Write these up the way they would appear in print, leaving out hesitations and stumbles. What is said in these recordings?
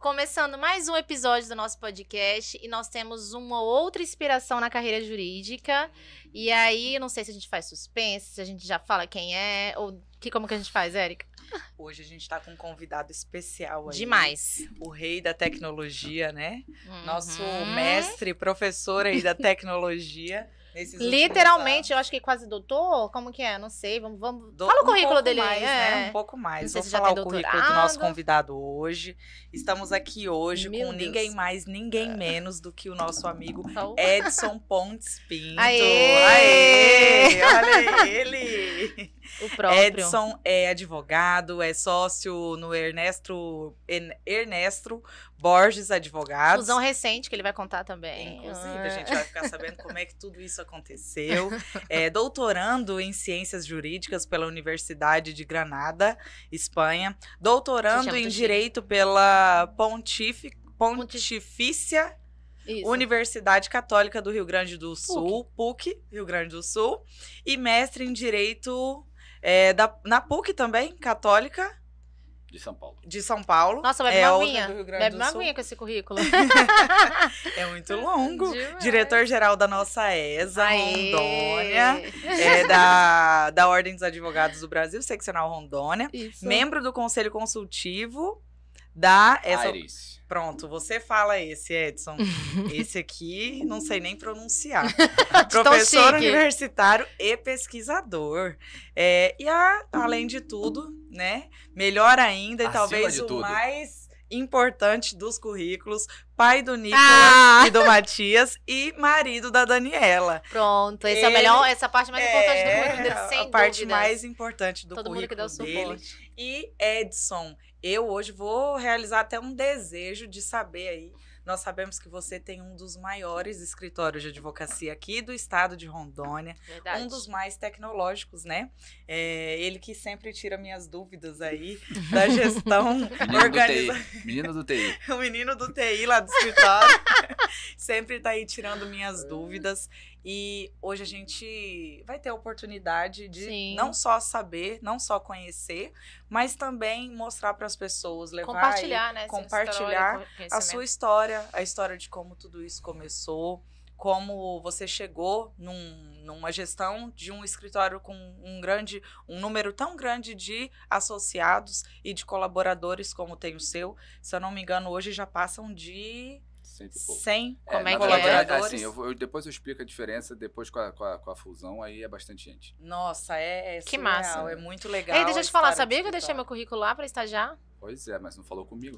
Começando mais um episódio do nosso podcast e nós temos uma outra inspiração na carreira jurídica. E aí, não sei se a gente faz suspense, se a gente já fala quem é, ou como que a gente faz, Érica? Hoje a gente tá com um convidado especial aí. Demais. O rei da tecnologia, né? Nosso mestre, professor aí da tecnologia. Literalmente, eu acho que quase doutor, como que é? Não sei, vamos... Fala o currículo dele aí. Né? Um pouco mais. Vou falar o currículo do nosso convidado hoje. Estamos aqui hoje com ninguém mais, ninguém menos do que o nosso amigo Edson Pontes Pinto. Aê! Olha ele! O próprio. Edson é advogado, é sócio no Ernesto Borges Advogados. Fusão recente, que ele vai contar também. Inclusive, a gente vai ficar sabendo como é que tudo isso aconteceu. É doutorando em Ciências Jurídicas pela Universidade de Granada, Espanha. Doutorando em Direito pela Pontifícia Universidade Católica do Rio Grande do Sul, PUC, Rio Grande do Sul. E mestre em Direito na PUC também, Católica. De São Paulo. Nossa, bebe uma aguinha. Bebe uma aguinha com esse currículo. É muito longo. Diretor-geral da nossa ESA, Rondônia. Da Ordem dos Advogados do Brasil, seccional Rondônia. Isso. Membro do Conselho Consultivo da... Aires. Pronto, você fala esse, Edson. Esse aqui, não sei nem pronunciar. Professor universitário e pesquisador. Além de tudo, né? Melhor ainda, e talvez o mais importante dos currículos, pai do Nicolas e do Matias e marido da Daniela. Pronto, essa parte mais importante do currículo dele, sem a parte mais importante do currículo mundo que dá o dele. E Edson, eu hoje vou realizar até um desejo de saber aí. Nós sabemos que você tem um dos maiores escritórios de advocacia aqui do estado de Rondônia. Verdade. Um dos mais tecnológicos, né? Ele que sempre tira minhas dúvidas aí da gestão organizativa. Menino do TI. O menino do TI lá do escritório. Sempre tá aí tirando minhas dúvidas. E hoje a gente vai ter a oportunidade de não só saber, não só conhecer, mas também mostrar para as pessoas, compartilhar a sua história, a história de como tudo isso começou, como você chegou numa gestão de um escritório com um número tão grande de associados e de colaboradores como tem o seu. Se eu não me engano, hoje já passam de 100 colaboradores. Assim, depois eu explico a diferença, depois com a fusão, aí é bastante gente. Nossa, que massa. É muito legal. Ei, deixa eu te falar, sabia que eu deixei meu currículo lá para estagiar? Pois é, mas não falou comigo.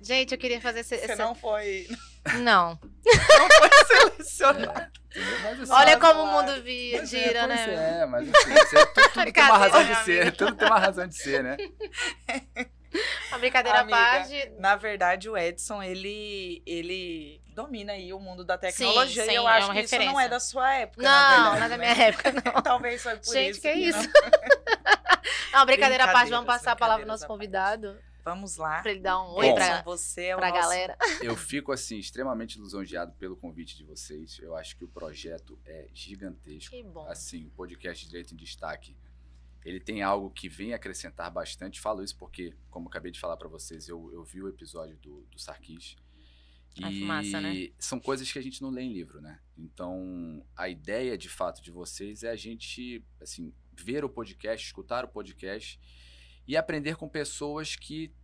Gente, eu queria fazer Você não foi... Não. Não foi selecionado. Olha como o mundo gira, né? Mas assim, tudo tem uma razão de ser. Tudo tem uma razão de ser, né? A brincadeira à parte. Na verdade, o Edson, ele domina aí o mundo da tecnologia. Sim, e eu acho que isso não é da sua época, não é da minha época, não. Talvez foi por isso. Gente, que é isso? Não, brincadeira à parte, vamos passar a palavra ao nosso convidado. Vamos lá. Pra ele dar um oi pra galera. Eu fico, assim, extremamente lisonjeado pelo convite de vocês. Eu acho que o projeto é gigantesco. Que bom. Assim, o podcast Direito em Destaque, ele tem algo que vem acrescentar bastante. Falo isso porque, como acabei de falar para vocês, eu vi o episódio do Sarkis. E massa, né? são coisas que a gente não lê em livro, né? Então, a ideia, de fato, de vocês é a gente, assim, ver o podcast, escutar o podcast e aprender com pessoas que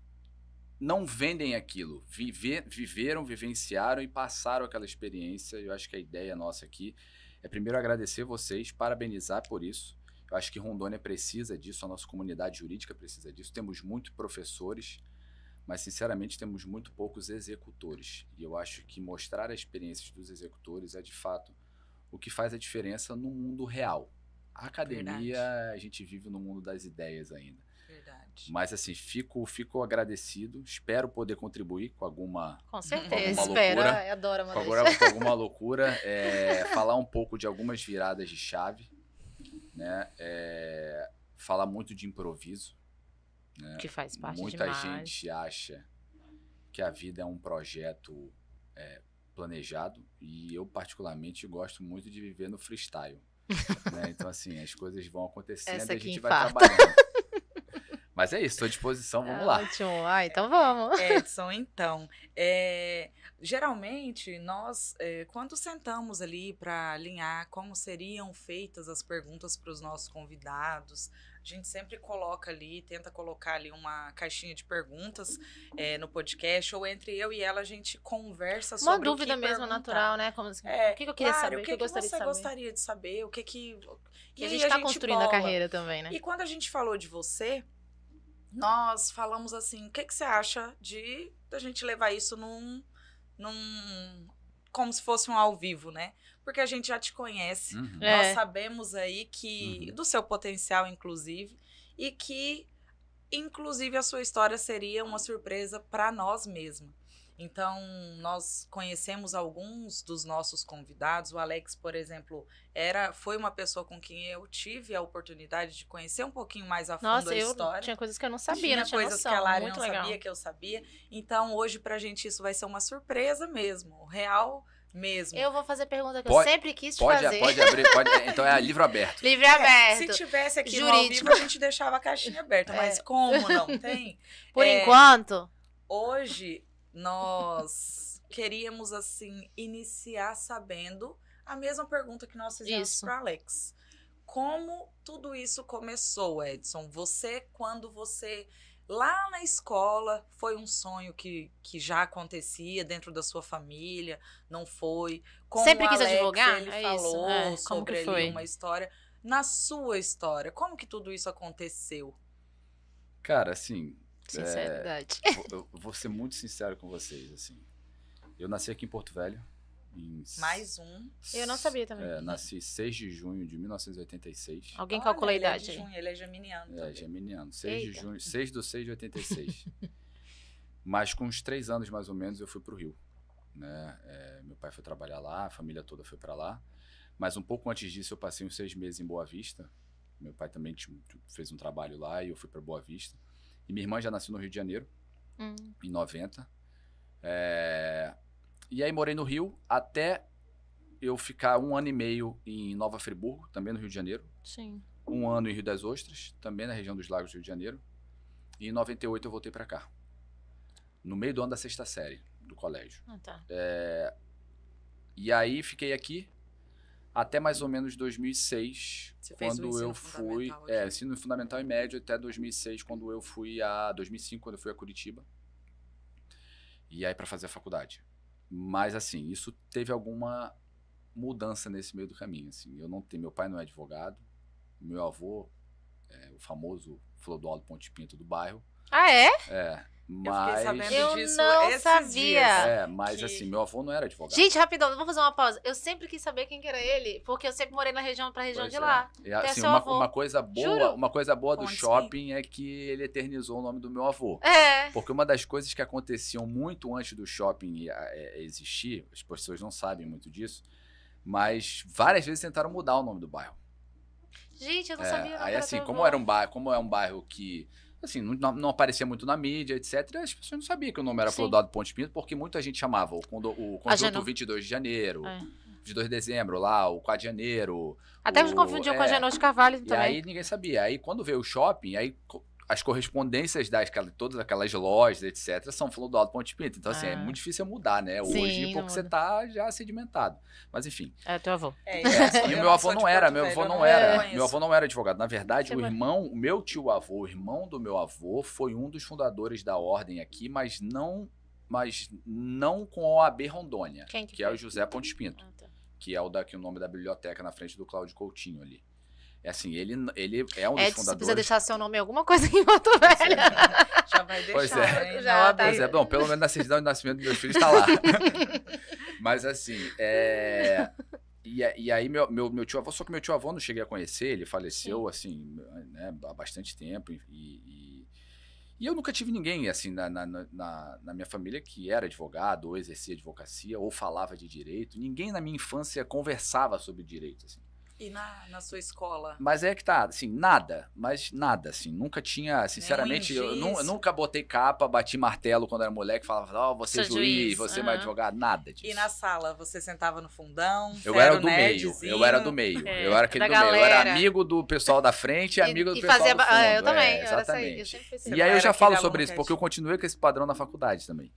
não vendem aquilo. Viveram, vivenciaram e passaram aquela experiência. Eu acho que a ideia nossa aqui é, primeiro, agradecer vocês, parabenizar por isso. Eu acho que Rondônia precisa disso, a nossa comunidade jurídica precisa disso. Temos muitos professores, mas, sinceramente, temos muito poucos executores. E eu acho que mostrar as experiências dos executores é, de fato, o que faz a diferença no mundo real. A academia, a gente vive no mundo das ideias ainda. Verdade. Mas, assim, fico agradecido. Espero poder contribuir com alguma Com certeza, espero. Eu adoro, mano. Com alguma loucura. Falar um pouco de algumas viradas de chave. Né? Falar muito de improviso. Né? Que faz parte Muita demais. gente acha que a vida é um projeto planejado. E eu, particularmente, gosto muito de viver no freestyle. Né? Então, assim, as coisas vão acontecendo e a gente vai trabalhando. Mas é isso, estou à disposição, vamos lá. Ótimo. Então vamos. Edson, então, geralmente nós, quando sentamos ali para alinhar como seriam feitas as perguntas para os nossos convidados, a gente sempre coloca ali, tenta colocar ali uma caixinha de perguntas no podcast, ou entre eu e ela a gente conversa sobre o que Uma dúvida mesmo perguntar. natural, né? Como, o que eu queria saber, o que eu gostaria de saber. gostaria de saber, o que que... E a gente está construindo a carreira também, né? E quando a gente falou de você, nós falamos assim, o que você acha da gente levar isso como se fosse um ao vivo, né? Porque a gente já te conhece, nós sabemos aí que do seu potencial, inclusive, e que, inclusive, a sua história seria uma surpresa para nós mesmos. Então, nós conhecemos alguns dos nossos convidados. O Alex, por exemplo, foi uma pessoa com quem eu tive a oportunidade de conhecer um pouquinho mais a fundo a história. Tinha coisas que eu não sabia, não tinha coisas noção. Que a Lari muito não legal. sabia, que eu sabia. Então, hoje, pra gente, isso vai ser uma surpresa mesmo, real mesmo. Eu vou fazer pergunta que eu sempre quis te fazer. Pode abrir, então é livro aberto. Livre aberto. Se tivesse aqui Jurídico. no ao vivo, a gente deixava a caixinha aberta, mas como não tem? Por enquanto. Hoje, nós queríamos, assim, iniciar sabendo a mesma pergunta que nós fizemos para Alex. Como tudo isso começou, Edson? Quando você... Lá na escola, foi um sonho que já acontecia dentro da sua família? Não foi? Como sempre quis Alex, advogar? Ele falou isso. Como que sobre foi? ali uma história. Na sua história, como que tudo isso aconteceu? Cara, assim... Sinceridade. Eu vou ser muito sincero com vocês, assim. Eu nasci aqui em Porto Velho. Mais um. Eu não sabia também. Nasci 6 de junho de 1986. Alguém calcula a idade aí? Ele é geminiano. Geminiano. 6 de junho, 6 de 6 de 86. Mas com uns 3 anos, mais ou menos, eu fui pro Rio. Né? Meu pai foi trabalhar lá, a família toda foi para lá. Mas um pouco antes disso, eu passei uns 6 meses em Boa Vista. Meu pai também fez um trabalho lá e eu fui para Boa Vista. E minha irmã já nasceu no Rio de Janeiro, em 90. E aí morei no Rio até eu ficar 1 ano e meio em Nova Friburgo, também no Rio de Janeiro. Sim. 1 ano em Rio das Ostras, também na região dos Lagos do Rio de Janeiro. E em 98 eu voltei para cá. No meio do ano da 6ª série do colégio. Tá. E aí fiquei aqui até mais ou menos 2006, quando eu fui... ensino fundamental e médio até 2006, quando eu fui 2005, quando eu fui a Curitiba. E aí para fazer a faculdade. Mas assim, isso teve alguma mudança nesse meio do caminho. Assim. Meu pai não é advogado, meu avô é o famoso Clodoaldo Ponte Pinto do bairro. Ah, é? Mas eu não sabia. Mas assim, meu avô não era advogado. Gente, rapidão, vamos fazer uma pausa. Eu sempre quis saber quem que era ele, porque eu sempre morei na região de lá. Assim, uma coisa boa do shopping é que ele eternizou o nome do meu avô. Porque uma das coisas que aconteciam muito antes do shopping existir, as pessoas não sabem muito disso, mas várias vezes tentaram mudar o nome do bairro. Gente, eu não sabia. Aí assim, como é um bairro que assim, não aparecia muito na mídia, etc. As pessoas não sabiam que o nome era Clodoaldo Ponte Pinto, porque muita gente chamava o conjunto 22 de janeiro, 22 de dezembro lá, o 4 de janeiro. Até me confundiu com a Genô de Carvalho também. E aí ninguém sabia. Aí quando veio o shopping, aí as correspondências todas aquelas lojas, etc., são Clodoaldo Ponte Pinto. Então, assim, é muito difícil mudar, né? Hoje, porque você tá já sedimentado. Mas, enfim. É teu avô. E o meu avô não era, meu avô não era advogado. Na verdade, o meu tio-avô, o irmão do meu avô, foi um dos fundadores da ordem aqui, mas não com a OAB Rondônia, que é o José Ponte Pinto, que é o nome da biblioteca na frente do Cláudio Coutinho ali. Assim, ele é um dos fundadores. Você precisa deixar seu nome em alguma coisa em Porto Velho. Já vai deixar. Pois é, bom, pelo menos na certidão de nascimento dos meus filhos está lá. Mas assim, e aí meu tio-avô, só que meu tio-avô não cheguei a conhecer, ele faleceu, assim, né, há bastante tempo. E eu nunca tive ninguém, assim, na minha família que era advogado, ou exercia advocacia, ou falava de direito. Ninguém na minha infância conversava sobre direito, assim. E na sua escola? Mas é que tá, assim, nada, assim, nunca tinha, sinceramente, eu nunca botei capa, bati martelo quando era moleque, falava, você é juiz, você é advogado, nada disso. E na sala, você sentava no fundão? Eu era do meio, eu era aquele do meio, eu era amigo do pessoal da frente e amigo do pessoal do fundo. Eu também, exatamente. Eu sempre fui e aí eu já falo sobre isso, porque eu continuei com esse padrão na faculdade também.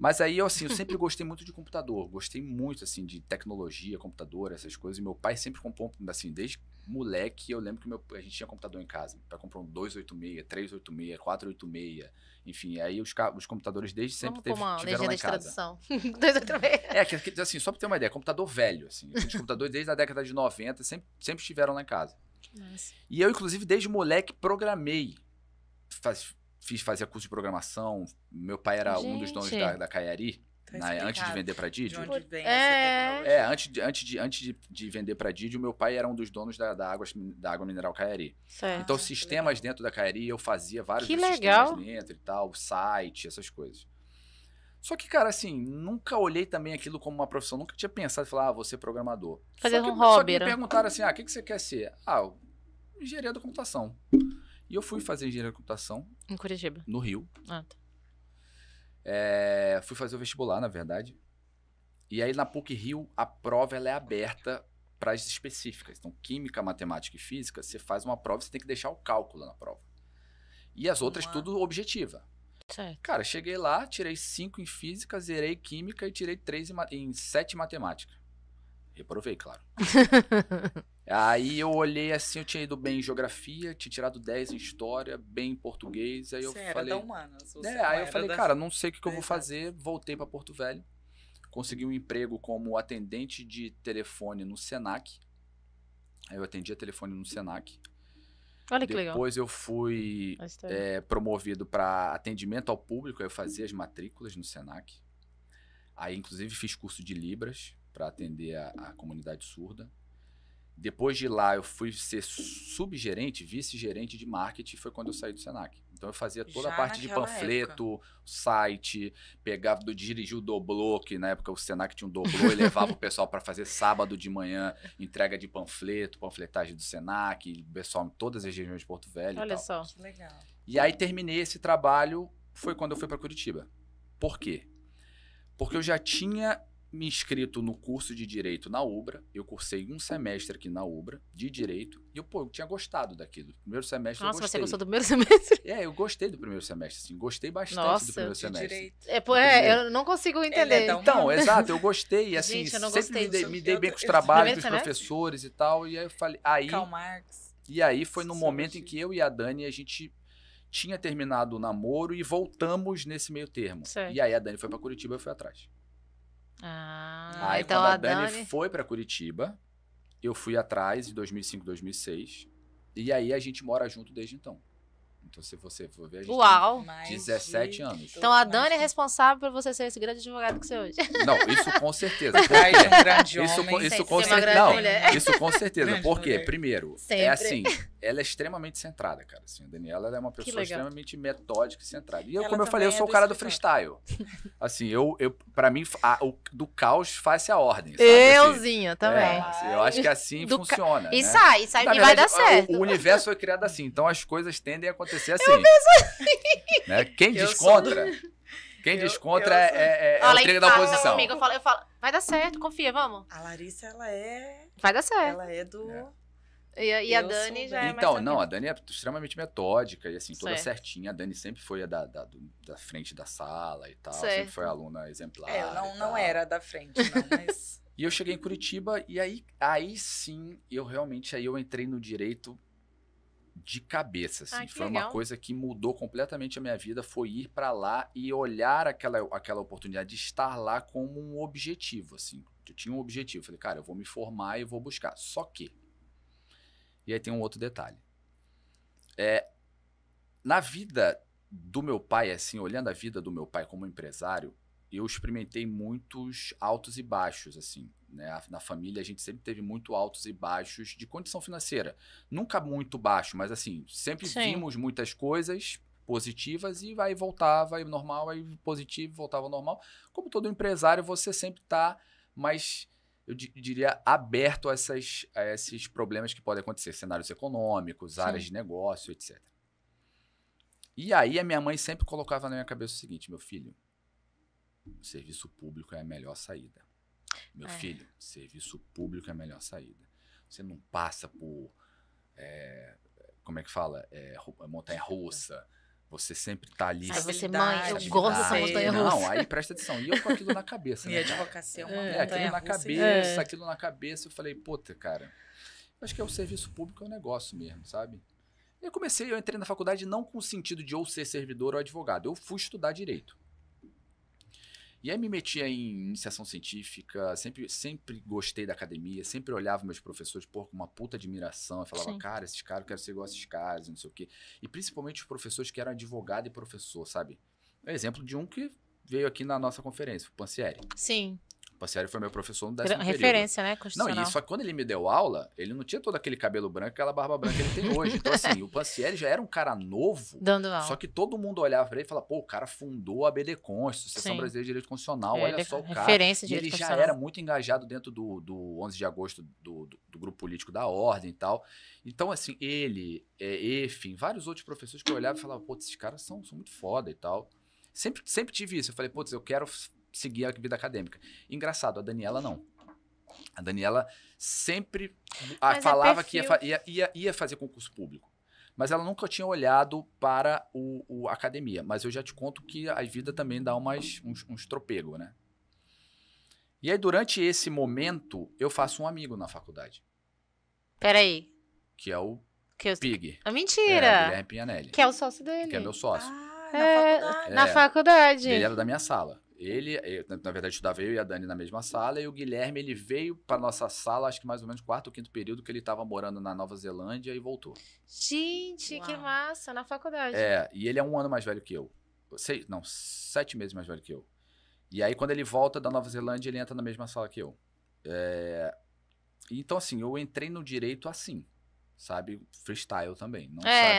Mas aí, assim, eu sempre gostei muito de computador, gostei muito, assim, de tecnologia, computador, essas coisas. E meu pai sempre comprou, assim, desde moleque, eu lembro que a gente tinha computador em casa. Meu pai comprou um 286, 386, 486, enfim. Aí os computadores desde sempre tiveram lá em casa. 286. Que, assim, só pra ter uma ideia, computador velho, assim. Os computadores desde a década de 90 sempre estiveram lá em casa. Nossa. E eu, inclusive, desde moleque, programei. Fazia curso de programação. Meu pai era um dos donos da Caiari, antes de vender para Didio. De onde vem essa tecnologia? Antes de vender para Didio, meu pai era um dos donos da água mineral Caiari. Certo. Então, sistemas dentro da Caiari, eu fazia vários sistemas dentro e tal, site, essas coisas. Só que, cara, assim, nunca olhei também aquilo como uma profissão. Nunca tinha pensado em falar, vou ser programador. Fazer um hobby. Só que me perguntaram assim, o que você quer ser? Engenharia da computação. E eu fui fazer engenharia da computação. Em Curitiba? No Rio. Ah, tá. Fui fazer o vestibular, na verdade. E aí, na PUC-Rio, a prova ela é aberta para as específicas. Então, química, matemática e física, você faz uma prova, você tem que deixar o cálculo na prova. E as outras, tudo objetiva. Certo. Cara, cheguei lá, tirei 5 em física, zerei química e tirei 3 em 7 em matemática. Reprovei, claro. Aí eu olhei assim, eu tinha ido bem em geografia, tinha tirado 10 em história, bem em português. Aí eu falei. Era da humanas, aí eu falei, cara, não sei o que eu vou fazer. Voltei para Porto Velho, consegui um emprego como atendente de telefone no Senac. Aí eu atendia telefone no Senac. Olha que legal. Depois eu fui promovido para atendimento ao público, aí eu fazia as matrículas no Senac. Aí, inclusive, fiz curso de Libras para atender a comunidade surda. Depois de lá, eu fui ser subgerente, vice-gerente de marketing, foi quando eu saí do Senac. Então, eu fazia toda a parte de panfleto, site, dirigia o doblô, que na época o Senac tinha um doblô, e levava o pessoal para fazer sábado de manhã, entrega de panfletagem do Senac, o pessoal em todas as regiões de Porto Velho. Olha e tal. só. Que legal. E aí, terminei esse trabalho, foi quando eu fui para Curitiba. Por quê? Porque eu já tinha me inscrito no curso de Direito na UBRA, eu cursei um semestre aqui na UBRA, de Direito, e eu tinha gostado daquilo. Primeiro semestre eu gostei. Nossa, você gostou do primeiro semestre? Eu gostei do primeiro semestre, assim, gostei bastante do primeiro semestre. Eu não consigo entender. Então, exato, eu gostei, assim, Gente, eu não sempre gostei me dei bem com os trabalhos dos semestre? professores e tal, e aí eu falei, Karl Marx. E aí foi no momento em que eu e a Dani, a gente tinha terminado o namoro e voltamos nesse meio termo. Certo. E aí a Dani foi pra Curitiba e eu fui atrás. Aí então quando a Dani foi pra Curitiba, eu fui atrás em 2005, 2006. E aí a gente mora junto desde então. Então, se você for ver, a gente tem 17 anos. Então, a Dani é responsável por você ser esse grande advogado que você é hoje. Não, isso com certeza. Um grande homem. Isso com certeza. Por quê? Primeiro, assim, ela é extremamente centrada, cara. Assim, a Daniela ela é uma pessoa extremamente metódica e centrada. E como eu falei, eu sou o cara do freestyle. Assim, pra mim, do caos faz-se a ordem. Sabe? Euzinha também. Eu acho que assim funciona. E né? sai, e vai dar certo. O universo foi criado assim, então as coisas tendem a acontecer assim. Eu mesmo assim. Né? Quem descontra é o trigger da oposição. Comigo, eu falo, vai dar certo, confia, vamos. A Larissa, vai dar certo. Ela é do... E a Dani já é Então, mais não, a Dani é extremamente metódica e assim, toda certo. certinha. A Dani sempre foi da frente da sala e tal, certo. sempre foi aluna exemplar. Eu não era da frente, não, mas... E eu cheguei em Curitiba e aí sim, eu entrei no direito de cabeça, assim. Foi legal. uma coisa que mudou completamente a minha vida, foi ir para lá e olhar aquela oportunidade de estar lá como um objetivo, assim. Eu tinha um objetivo, falei, cara, eu vou me formar e vou buscar. Só que, e aí tem um outro detalhe. Na vida do meu pai, assim, olhando a vida do meu pai como empresário, eu experimentei muitos altos e baixos, assim, né? Na família a gente sempre teve muito altos e baixos de condição financeira. Nunca muito baixo, mas assim, sempre vimos muitas coisas positivas e aí voltava, aí normal, aí positivo, voltava ao normal. Como todo empresário, você sempre tá mais eu diria, aberto a esses problemas que podem acontecer, cenários econômicos, áreas de negócio, etc. E aí a minha mãe sempre colocava na minha cabeça o seguinte: meu filho, o serviço público é a melhor saída. Meu filho, serviço público é a melhor saída. Você não passa por, como é que fala? Montanha-russa. Você sempre tá ali. Aí você, mãe, eu gosto dessa montanha-russa. Não, aí presta atenção. E eu com aquilo na cabeça. E né, a advocacia é uma montanha-russa. Aquilo na cabeça. Eu falei, puta, cara, eu acho que o serviço público é um negócio mesmo, sabe? E eu entrei na faculdade não com o sentido de ou ser servidor ou advogado. Eu fui estudar direito. E aí me metia em iniciação científica, sempre gostei da academia, sempre olhava meus professores com uma puta admiração. Eu falava, cara, esses caras, eu quero ser igual a esses caras, não sei o quê. E principalmente os professores que eram advogado e professor, sabe? É exemplo de um que veio aqui na nossa conferência, o Pancieri. Sim. O Pancieri foi meu professor no 10º período. Referência, né? Constitucional. Não, e só que quando ele me deu aula, ele não tinha todo aquele cabelo branco, aquela barba branca que ele tem hoje. Então, assim, o Pancieri já era um cara novo. Dando aula. Só que todo mundo olhava pra ele e falava, pô, o cara fundou a ABD Const, Associação Brasileira de Direito Constitucional, olha só o cara. Referência de e ele já era muito engajado dentro do 11 de agosto do grupo político da Ordem e tal. Então, assim, ele, enfim, vários outros professores que eu olhava e falava, pô, esses caras são muito foda e tal. Sempre tive isso. Eu falei, pô, eu quero seguir a vida acadêmica. Engraçado, a Daniela não. A Daniela sempre falava que ia fazer concurso público. Mas ela nunca tinha olhado para a academia. Mas eu já te conto que a vida também dá uns tropegos, né? E aí, durante esse momento, eu faço um amigo na faculdade. Peraí. Que é o Que Pig. Mentira! Guilherme Pinhanelli. Que é o sócio dele. Que é meu sócio. Na faculdade. Ele era da minha sala. Na verdade, estudava eu e a Dani na mesma sala, e o Guilherme, ele veio para nossa sala, acho que mais ou menos 4º ou 5º período, que ele estava morando na Nova Zelândia e voltou. Gente, que massa, na faculdade. E ele é 1 ano mais velho que eu. 7 meses mais velho que eu. E aí, quando ele volta da Nova Zelândia, ele entra na mesma sala que eu. Então, assim, eu entrei no direito assim. Sabe, freestyle também.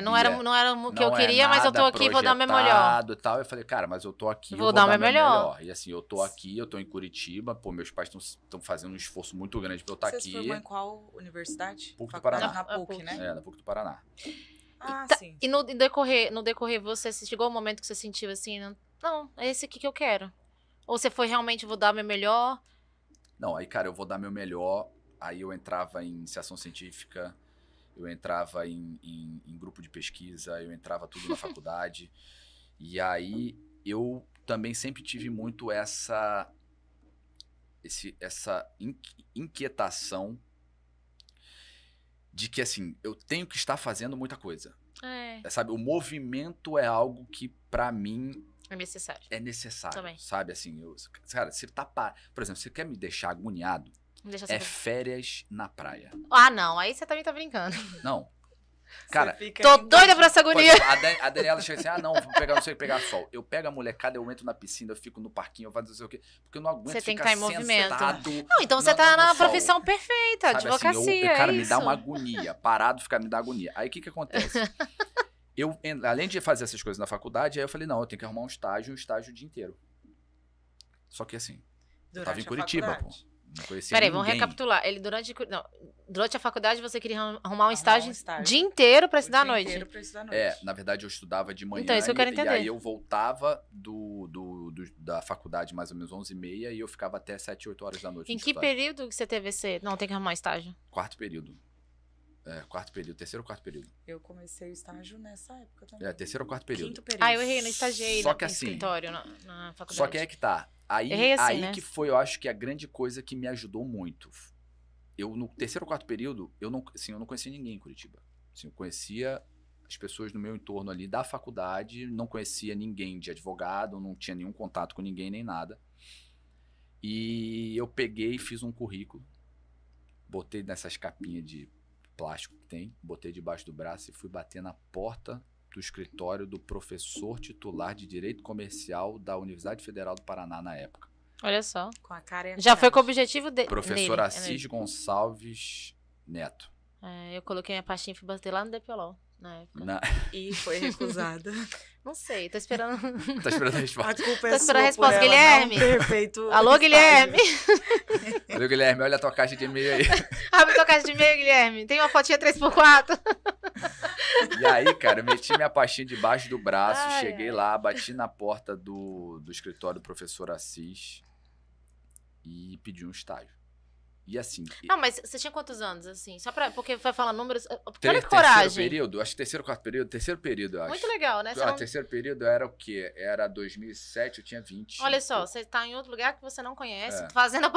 Não era o que eu queria, mas eu tô aqui e vou dar o meu melhor. E tal. Eu falei, cara, mas eu tô aqui, vou dar o meu melhor. E assim, eu tô aqui, eu tô em Curitiba, pô, meus pais estão fazendo um esforço muito grande pra eu estar aqui. Você se formou em qual universidade? PUC do Paraná. Na PUC, né? Na PUC do Paraná. Sim. E no decorrer, você chegou ao momento que você sentiu assim, não, é esse aqui que eu quero? Ou você foi realmente, vou dar o meu melhor? Não, aí, cara, eu vou dar meu melhor. Aí eu entrava em iniciação científica, eu entrava em grupo de pesquisa, eu entrava tudo na faculdade. E aí eu também sempre tive muito essa inquietação de que, assim, eu tenho que estar fazendo muita coisa. Sabe, o movimento é algo que, pra mim, é necessário. Também. Sabe, assim, cara, você tá... Por exemplo, você quer me deixar agoniado? Férias na praia. Não, aí você também tá brincando. Não. Cara, tô doida pra essa agonia. A Daniela chega assim, não sei pegar sol. Eu pego a molecada, eu entro na piscina, eu fico no parquinho, eu faço não sei o quê. Porque eu não aguento você tem que ficar estar em movimento. Não, então você tá na profissão perfeita, sabe, advocacia, assim, cara, me dá uma agonia. Parado, me dá agonia. Aí o que acontece? Além de fazer essas coisas na faculdade, aí eu falei, não, eu tenho que arrumar um estágio o dia inteiro. Só que assim, eu tava em Curitiba, pô. Não conhecia Peraí, ninguém. vamos recapitular. Ele durante a faculdade você queria arrumar um estágio dia inteiro pra estudar à noite. Na verdade eu estudava de manhã. Então, isso eu quero entender. E aí eu voltava da faculdade mais ou menos 11h30 e eu ficava até 7, 8 horas da noite. Em que período que você teve esse... Não, tem que arrumar estágio? 4º período. 4º período, 3º ou 4º período. Eu comecei o estágio nessa época também. 3º ou 4º período. 5º período. Eu errei, no estagiei no escritório, na faculdade. Só que é que tá. Aí né? Que foi, eu acho que a grande coisa que me ajudou muito. Eu, no 3º ou 4º período, eu não conhecia ninguém em Curitiba. Assim, eu conhecia as pessoas no meu entorno ali da faculdade, não conhecia ninguém de advogado, não tinha nenhum contato com ninguém, nem nada. E eu peguei e fiz um currículo, botei nessas capinhas de plástico que tem, botei debaixo do braço e fui bater na porta do escritório do professor titular de Direito Comercial da Universidade Federal do Paraná na época. Olha só. Com a cara e a Já foi com o objetivo dele. Professor Assis Gonçalves Neto. Eu coloquei minha pastinha e fui bater lá no DPLOL. na época. E foi recusada. Não sei, tô esperando. Tá esperando a resposta. A culpa é Tô esperando a sua por resposta, ela Guilherme. não ter feito Alô, estágio. Guilherme? Valeu, Guilherme, olha a tua caixa de e-mail aí. Abre tua caixa de e-mail, Guilherme. Tem uma fotinha 3x4. E aí, cara, eu meti minha pastinha debaixo do braço, Ai, cheguei lá, bati na porta do escritório do professor Assis e pedi um estágio. E assim... Não, mas você tinha quantos anos, assim? Só pra... Porque vai falar números... Olha que Terceiro coragem. período, acho que quarto período, terceiro período, eu acho. Muito legal, né? Você não... Terceiro período era o quê? Era 2007, eu tinha 20. Olha só, você tá em outro lugar que você não conhece, É. fazendo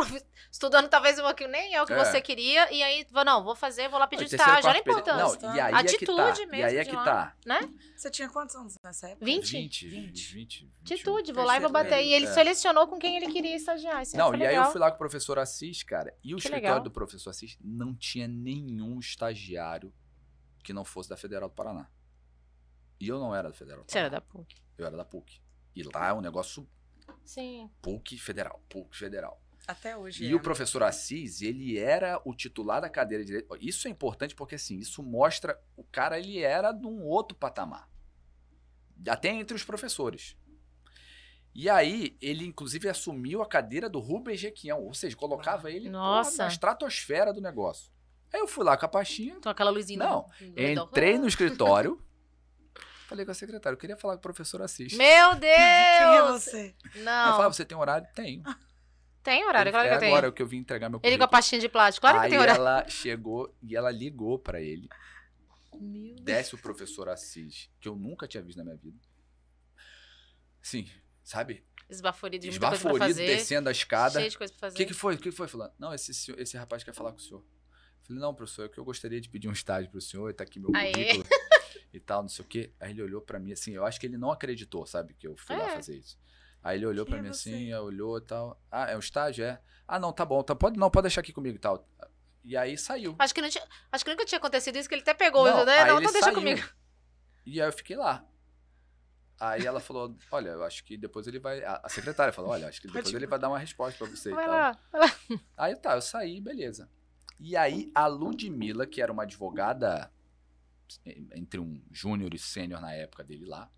estudando talvez uma que nem é o que você queria, e aí, não, vou fazer, vou lá pedir estágio. Olha a importância. Não, e aí Atitude é que tá. mesmo E aí é de que lá, tá. né? Você tinha quantos anos nessa época? 20. Atitude, vou lá e vou Terceiro bater. E ele é. selecionou com quem ele queria estagiar. Isso Não, foi e aí legal. eu fui lá com o professor Assis, cara, e o Que escritório legal. do professor Assis não tinha nenhum estagiário que não fosse da Federal do Paraná. E eu não era da Federal do Você era Paraná. da PUC. Eu era da PUC. E lá é um negócio Sim. PUC Federal. Até hoje. E o professor Assis, ele era o titular da cadeira de direito. Isso é importante porque, assim, isso mostra o cara, ele era de um outro patamar. Até entre os professores. E aí, ele inclusive assumiu a cadeira do Rubens Jequião, ou seja, colocava ele Nossa. na estratosfera do negócio. Aí eu fui lá com a pastinha, Com aquela luzinha Não, do redor. entrei no escritório, falei com a secretária, eu queria falar com o professor Assis. Meu Quem é Deus! você? Não. Ela falava, você tem horário? Tenho. Tem horário, claro que eu tenho. Agora que eu vim entregar meu Ele com a currículo. pastinha de plástico, claro que Aí tem horário. ela chegou e ela ligou pra ele. Meu Deus. Desce o professor Assis, que eu nunca tinha visto na minha vida. Sim, sabe? Esbaforido de muita coisa pra Esbaforido, fazer. descendo a escada. Cheio de coisa pra O fazer. que foi? O que foi, fulano? Não, esse rapaz quer falar com o senhor. Eu falei, não, professor, é que eu gostaria de pedir um estágio pro senhor, e tá aqui meu Aê. currículo e tal, não sei o quê. Aí ele olhou pra mim assim, eu acho que ele não acreditou, sabe, que eu fui lá fazer isso. Aí ele olhou Quem pra é mim você? assim, olhou e tal. Ah, é um estágio? É? Ah, não, tá bom, pode deixar aqui comigo e tal. E aí saiu. Acho que nunca tinha acontecido isso, que ele até pegou, Não, né? aí Não, ele então deixa saiu. comigo. E aí eu fiquei lá. Aí ela falou, olha, eu acho que depois ele vai... A secretária falou, olha, acho que depois Pode ele vai dar uma resposta pra você e Vai tal. lá, vai lá. Aí tá, eu saí, beleza. E aí a Ludmilla, que era uma advogada entre um júnior e sênior na época dele lá,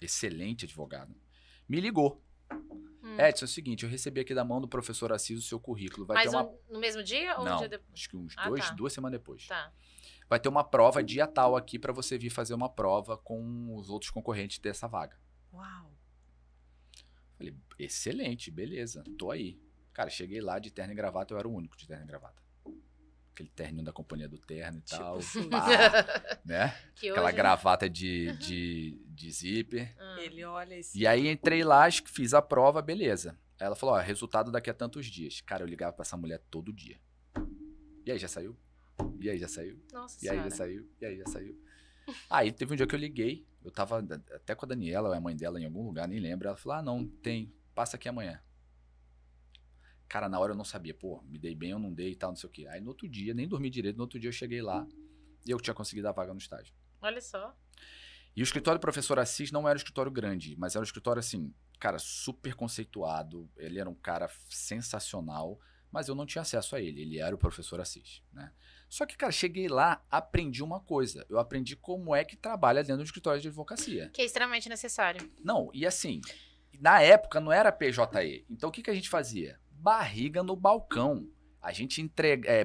excelente advogada, me ligou. Edson, é o seguinte, eu recebi aqui da mão do professor Assis o seu currículo. Vai Mas ter uma... no mesmo dia ou um Não, dia depois? acho que uns Ah, tá. 2 semanas depois. Tá. Vai ter uma prova dia tal aqui pra você vir fazer uma prova com os outros concorrentes dessa vaga. Uau. Falei, excelente, beleza, tô aí. Cara, cheguei lá de terno e gravata, eu era o único de terno e gravata. Aquele terninho da companhia do terno e tal. Tipo, pá, né? Que Aquela hoje... gravata de zíper. ele olha esse. E aí entrei lá, fiz a prova, beleza. Aí ela falou, ó, resultado daqui a tantos dias. Cara, eu ligava pra essa mulher todo dia. E aí, já saiu? E aí, já saiu? Nossa E aí, já senhora. saiu? E aí, já saiu? Aí teve um dia que eu liguei, eu tava até com a Daniela, ou a mãe dela, em algum lugar, nem lembro. Ela falou, ah, não, tem, passa aqui amanhã. Cara, na hora eu não sabia, pô, me dei bem ou não dei e tal, não sei o quê. Aí no outro dia, nem dormi direito, no outro dia eu cheguei lá e eu tinha conseguido a vaga no estágio. Olha só. E o escritório do professor Assis não era um escritório grande, mas era um escritório, assim, cara, super conceituado. Ele era um cara sensacional, mas eu não tinha acesso a ele. Ele era o professor Assis, né? Só que, cara, cheguei lá, aprendi uma coisa. Eu aprendi como é que trabalha dentro do escritório de advocacia. Que é extremamente necessário. Não, e assim, na época não era PJE. Então o que a gente fazia? Barriga no balcão. A gente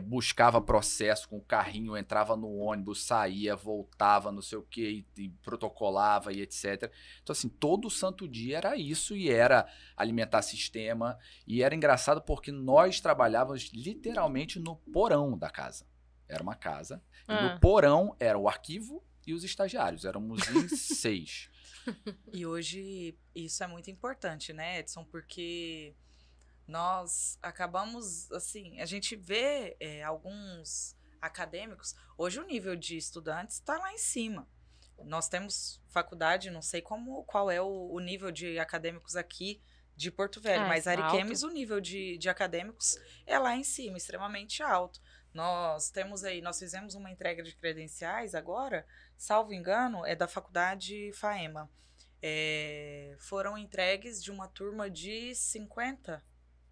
buscava processo com o carrinho, entrava no ônibus, saía, voltava, não sei o que, e protocolava e etc. Então, assim, todo santo dia era isso, e era alimentar sistema. E era engraçado porque nós trabalhávamos literalmente no porão da casa. Era uma casa. E no porão era o arquivo e os estagiários. Éramos em 6. E hoje isso é muito importante, né, Edson? Porque nós acabamos, assim, a gente vê alguns acadêmicos, hoje o nível de estudantes está lá em cima. Nós temos faculdade, não sei qual é o nível de acadêmicos aqui de Porto Velho, mas Ariquemes, o nível de acadêmicos é lá em cima, extremamente alto. Nós fizemos uma entrega de credenciais agora, salvo engano, é da faculdade FAEMA. Foram entregues de uma turma de 50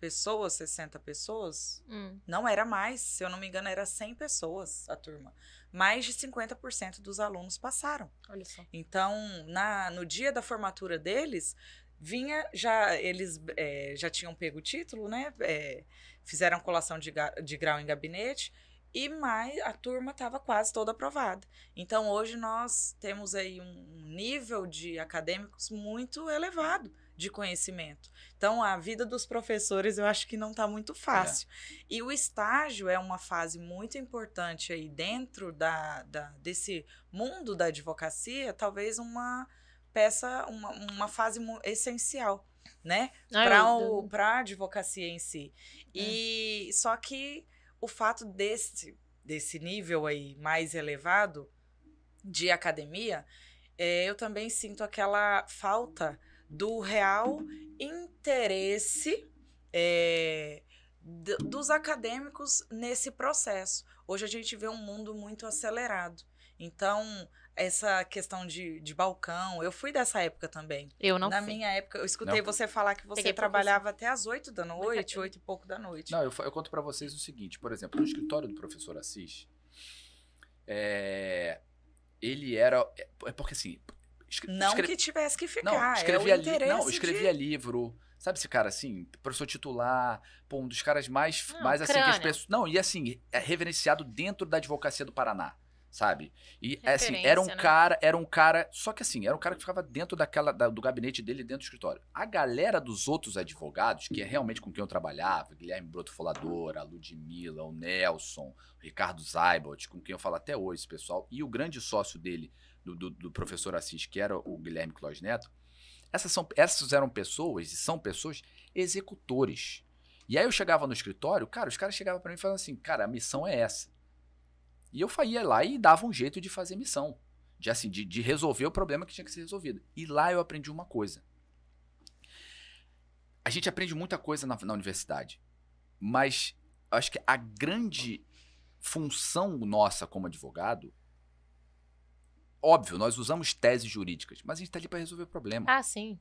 pessoas, 60 pessoas, não era mais, se eu não me engano, era 100 pessoas a turma. Mais de 50% dos alunos passaram. Olha só. Então, no dia da formatura deles, eles já tinham pego o título, né? Fizeram colação de grau em gabinete, e a turma estava quase toda aprovada. Então, hoje nós temos aí um nível de acadêmicos muito elevado de conhecimento. Então, a vida dos professores eu acho que não está muito fácil. E o estágio é uma fase muito importante aí dentro desse mundo da advocacia, talvez uma fase essencial, né? Para a advocacia em si. E só que o fato desse nível aí mais elevado de academia, eu também sinto aquela falta do real interesse dos acadêmicos nesse processo. Hoje a gente vê um mundo muito acelerado. Então, essa questão de balcão, eu fui dessa época também. Eu não Na fui. minha época, eu escutei você falar que você trabalhava até às 8 da noite, 8 e pouco da noite. Não, eu conto pra vocês o seguinte, por exemplo, no escritório do professor Assis, ele era... porque assim... que tivesse que ficar, não, escrevia escrevia livro, sabe esse cara assim, professor titular, um dos caras mais assim que as pessoas, e assim, reverenciado dentro da advocacia do Paraná, sabe? E assim, era um cara, só que assim, era um cara que ficava dentro do gabinete dele, dentro do escritório. A galera dos outros advogados, que é realmente com quem eu trabalhava, Guilherme Broto Folador, a Ludmila, o Nelson, o Ricardo Zaibot, com quem eu falo até hoje, esse pessoal, e o grande sócio dele, do professor Assis, que era o Guilherme Clós Neto, essas eram pessoas, e são pessoas, executores. E aí eu chegava no escritório, cara, os caras chegavam pra mim e falavam assim, cara, a missão é essa. E eu ia lá e dava um jeito de fazer missão, de resolver o problema que tinha que ser resolvido. E lá eu aprendi uma coisa. A gente aprende muita coisa na universidade, mas acho que a grande função nossa como advogado, óbvio, nós usamos teses jurídicas, mas a gente está ali para resolver o problema. Ah, sim.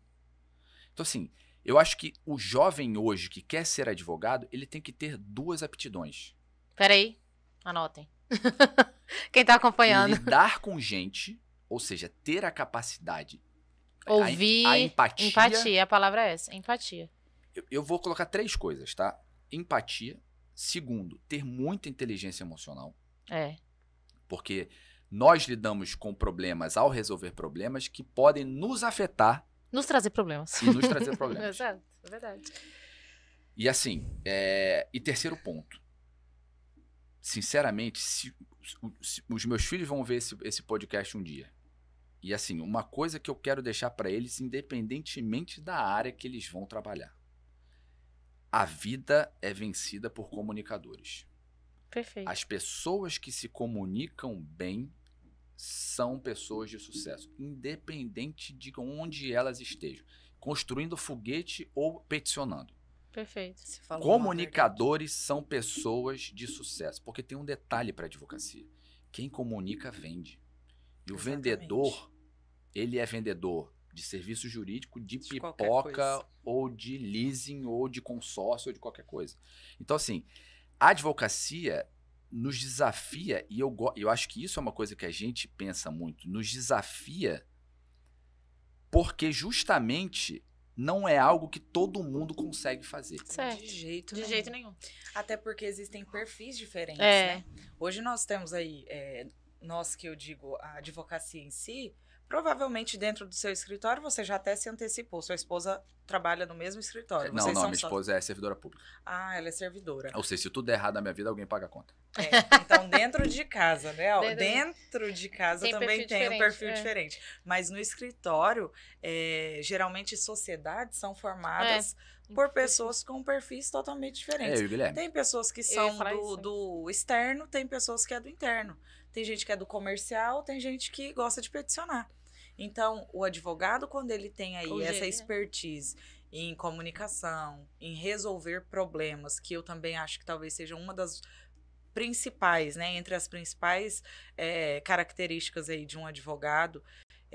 Então, assim, eu acho que o jovem hoje que quer ser advogado, ele tem que ter 2 aptidões. Peraí, anotem. Quem tá acompanhando. Lidar com gente, ou seja, ter a capacidade, ouvir, a empatia. Empatia, a palavra é essa, empatia. Eu vou colocar 3 coisas, tá? Empatia. Segundo, ter muita inteligência emocional. Porque nós lidamos com problemas ao resolver problemas que podem nos afetar. Nos trazer problemas. E nos trazer problemas. Exato, é verdade. E assim, e terceiro ponto. Sinceramente, se os meus filhos vão ver esse podcast um dia. E assim, uma coisa que eu quero deixar para eles, independentemente da área que eles vão trabalhar. A vida é vencida por comunicadores. Perfeito. As pessoas que se comunicam bem são pessoas de sucesso, independente de onde elas estejam, construindo foguete ou peticionando. Perfeito. Comunicadores são pessoas de sucesso, porque tem um detalhe para a advocacia. Quem comunica vende. E o vendedor, ele é vendedor de serviço jurídico, de pipoca, ou de leasing, ou de consórcio, ou de qualquer coisa. Então, assim, a advocacia nos desafia, e eu acho que isso é uma coisa que a gente pensa muito, nos desafia porque justamente não é algo que todo mundo consegue fazer. Certo. De jeito nenhum. Até porque existem perfis diferentes, É. né? Hoje nós temos aí, nós que eu digo, a advocacia em si, provavelmente dentro do seu escritório você já até se antecipou. Sua esposa trabalha no mesmo escritório. Não, minha esposa é servidora pública. Ah, ela é servidora. Ou seja, se tudo der errado na minha vida, alguém paga a conta. Então, dentro de casa, né? Dentro de casa também tem um perfil diferente. Mas no escritório, geralmente sociedades são formadas por pessoas com perfis totalmente diferentes. Guilherme. Tem pessoas que são do externo, tem pessoas que é do interno. Tem gente que é do comercial, tem gente que gosta de peticionar. Então, o advogado, quando ele tem aí essa expertise em comunicação, em resolver problemas, que eu também acho que talvez seja uma das principais, né? Entre as principais características aí de um advogado,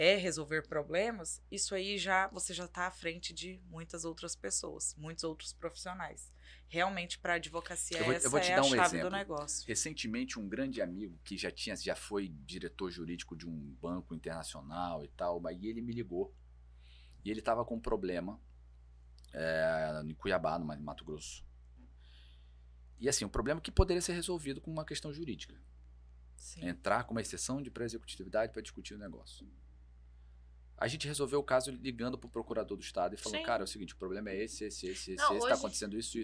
é resolver problemas, isso aí você já está à frente de muitas outras pessoas, muitos outros profissionais. Realmente, para a advocacia, eu vou te essa é dar a um chave exemplo. do negócio. Recentemente, um grande amigo que já foi diretor jurídico de um banco internacional e tal, aí ele me ligou. E ele estava com um problema em Cuiabá, no Mato Grosso. E assim, um problema que poderia ser resolvido com uma questão jurídica. Sim. Entrar com uma exceção de pré-executividade para discutir o negócio. A gente resolveu o caso ligando para o procurador do estado e falou, Sim. cara, é o seguinte, o problema é esse, Não, está acontecendo isso.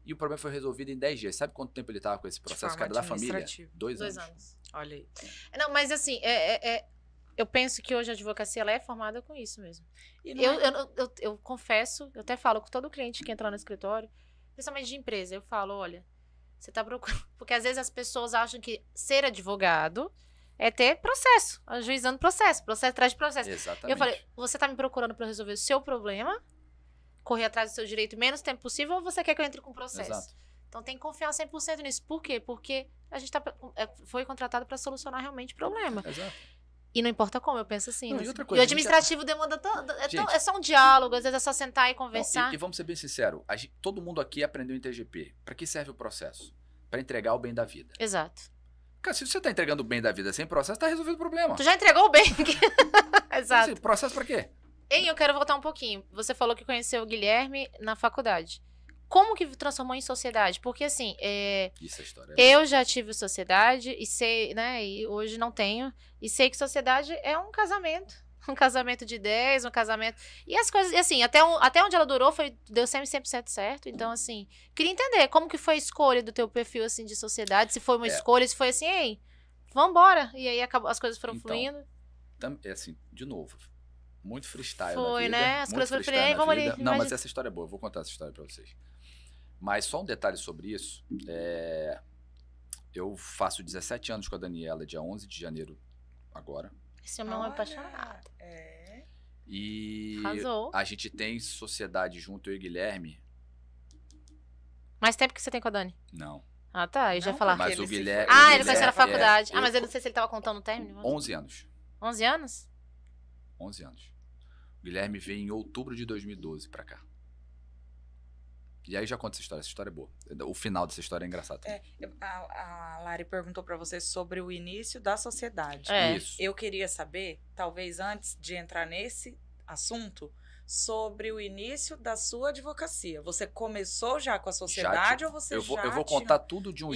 E o problema foi resolvido em 10 dias. Sabe quanto tempo ele estava com esse processo? Cara, da família? 2 anos. Olha aí. Não, mas assim, eu penso que hoje a advocacia ela é formada com isso mesmo. Eu confesso, eu até falo com todo cliente que entra no escritório, principalmente de empresa, eu falo, olha, você tá procurando... Porque às vezes as pessoas acham que ser advogado é ter processo, ajuizando processo atrás de processo. Exatamente. Eu falei, você tá me procurando para resolver o seu problema, correr atrás do seu direito o menos tempo possível, ou você quer que eu entre com processo? Exato. Então tem que confiar 100% nisso. Por quê? Porque a gente foi contratado para solucionar realmente o problema. Exato. E não importa como, eu penso assim. Não, né? e outra E coisa, o administrativo demanda... É só um diálogo, às vezes é só sentar e conversar. Não, e vamos ser bem sinceros, todo mundo aqui aprendeu em TGP. Para que serve o processo? Para entregar o bem da vida. Exato. Cara, se você tá entregando o bem da vida sem processo, tá resolvido o problema. Tu já entregou o bem. Exato. Assim, processo pra quê? Ei, eu quero voltar um pouquinho. Você falou que conheceu o Guilherme na faculdade. Como que transformou em sociedade? Porque assim, Isso é história. eu já tive sociedade e sei, né, e hoje não tenho, e sei que sociedade é um casamento. Um casamento de 10, um casamento... E as coisas, assim, até onde ela durou, deu 100% certo. Então, assim, queria entender como que foi a escolha do teu perfil, assim, de sociedade. Se foi uma escolha, se foi assim, ei, vambora. E aí as coisas foram fluindo. É assim, de novo, muito freestyle foi, na vida. né? As coisas foram freestyle fluindo, vamos ali. Não, mas essa história é boa, eu vou contar essa história pra vocês. Mas só um detalhe sobre isso. Eu faço 17 anos com a Daniela, dia 11 de janeiro agora. Esse homem é um apaixonado. E arrasou. A gente tem sociedade junto, eu e Guilherme. Mais tempo que você tem com a Dani? Não. Ah, tá. Eu já ia falar. Mas o Guilherme... ele conheceu na faculdade. Mas eu não sei se ele tava contando o término. 11 anos. 11 anos? 11 anos. O Guilherme veio em outubro de 2012 pra cá. E aí já conta essa história. Essa história é boa. O final dessa história é engraçado também. A Lari perguntou para você sobre o início da sociedade. Isso. Eu queria saber, talvez antes de entrar nesse assunto, sobre o início da sua advocacia. Você começou já com a sociedade ou você eu vou contar tudo de uma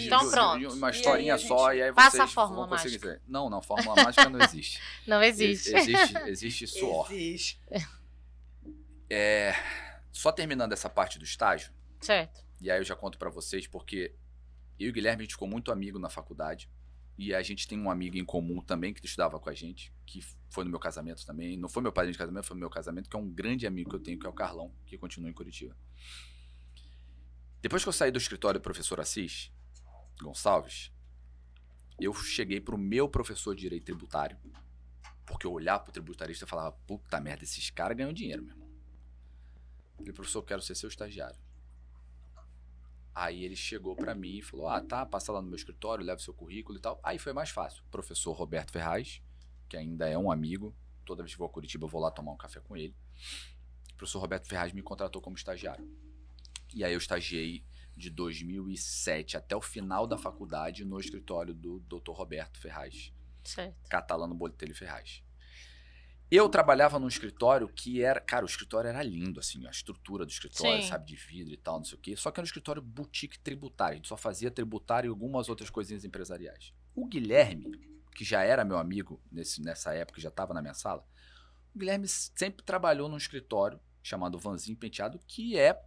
historinha só e aí passa vocês a fórmula vão conseguir mágica. dizer. Não, fórmula mágica não existe. Não existe. Existe suor. Existe. Só terminando essa parte do estágio. Certo. E aí eu já conto pra vocês, porque eu e o Guilherme, a gente ficou muito amigo na faculdade. E a gente tem um amigo em comum também que estudava com a gente, que foi no meu casamento também. Não foi meu padrinho de casamento, foi no meu casamento, que é um grande amigo que eu tenho, que é o Carlão, que continua em Curitiba. Depois que eu saí do escritório do professor Assis Gonçalves, eu cheguei pro meu professor de direito tributário, porque eu olhava pro tributarista e falava, puta merda, esses caras ganham dinheiro, meu irmão. Eu falei, professor, eu quero ser seu estagiário. Aí ele chegou pra mim e falou, passa lá no meu escritório, leva o seu currículo e tal. Aí foi mais fácil. O professor Roberto Ferraz, que ainda é um amigo, toda vez que vou a Curitiba eu vou lá tomar um café com ele. O professor Roberto Ferraz me contratou como estagiário. E aí eu estagiei de 2007 até o final da faculdade no escritório do Dr. Roberto Ferraz. Certo. Catalano Botelho Ferraz. Eu trabalhava num escritório que era... Cara, o escritório era lindo, assim, a estrutura do escritório, sabe, de vidro e tal, não sei o quê. Só que era um escritório boutique tributário. A gente só fazia tributário e algumas outras coisinhas empresariais. O Guilherme, que já era meu amigo nessa época, já estava na minha sala, o Guilherme sempre trabalhou num escritório chamado Vanzinho Penteado, que é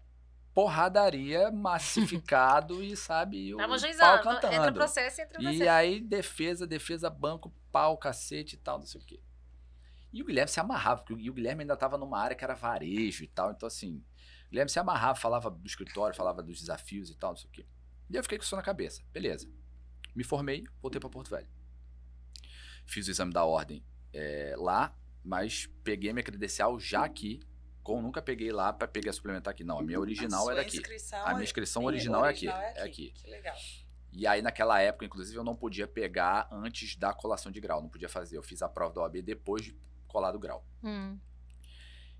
porradaria massificado e, sabe, o pau cantando. Entra processo, entra processo. E aí, defesa, banco, pau, cacete e tal, não sei o quê. E o Guilherme se amarrava, porque o Guilherme ainda estava numa área que era varejo e tal. Então, assim, o Guilherme se amarrava, falava do escritório, falava dos desafios e tal, não sei o quê. E eu fiquei com isso na cabeça. Beleza. Me formei, voltei para Porto Velho. Fiz o exame da ordem lá, mas peguei minha credencial já aqui. Como nunca peguei lá para pegar suplementar aqui. Não, a minha original é daqui. A minha inscrição original é aqui. É aqui. Que legal. E aí, naquela época, inclusive, eu não podia pegar antes da colação de grau. Não podia fazer. Eu fiz a prova da OAB depois de colado grau.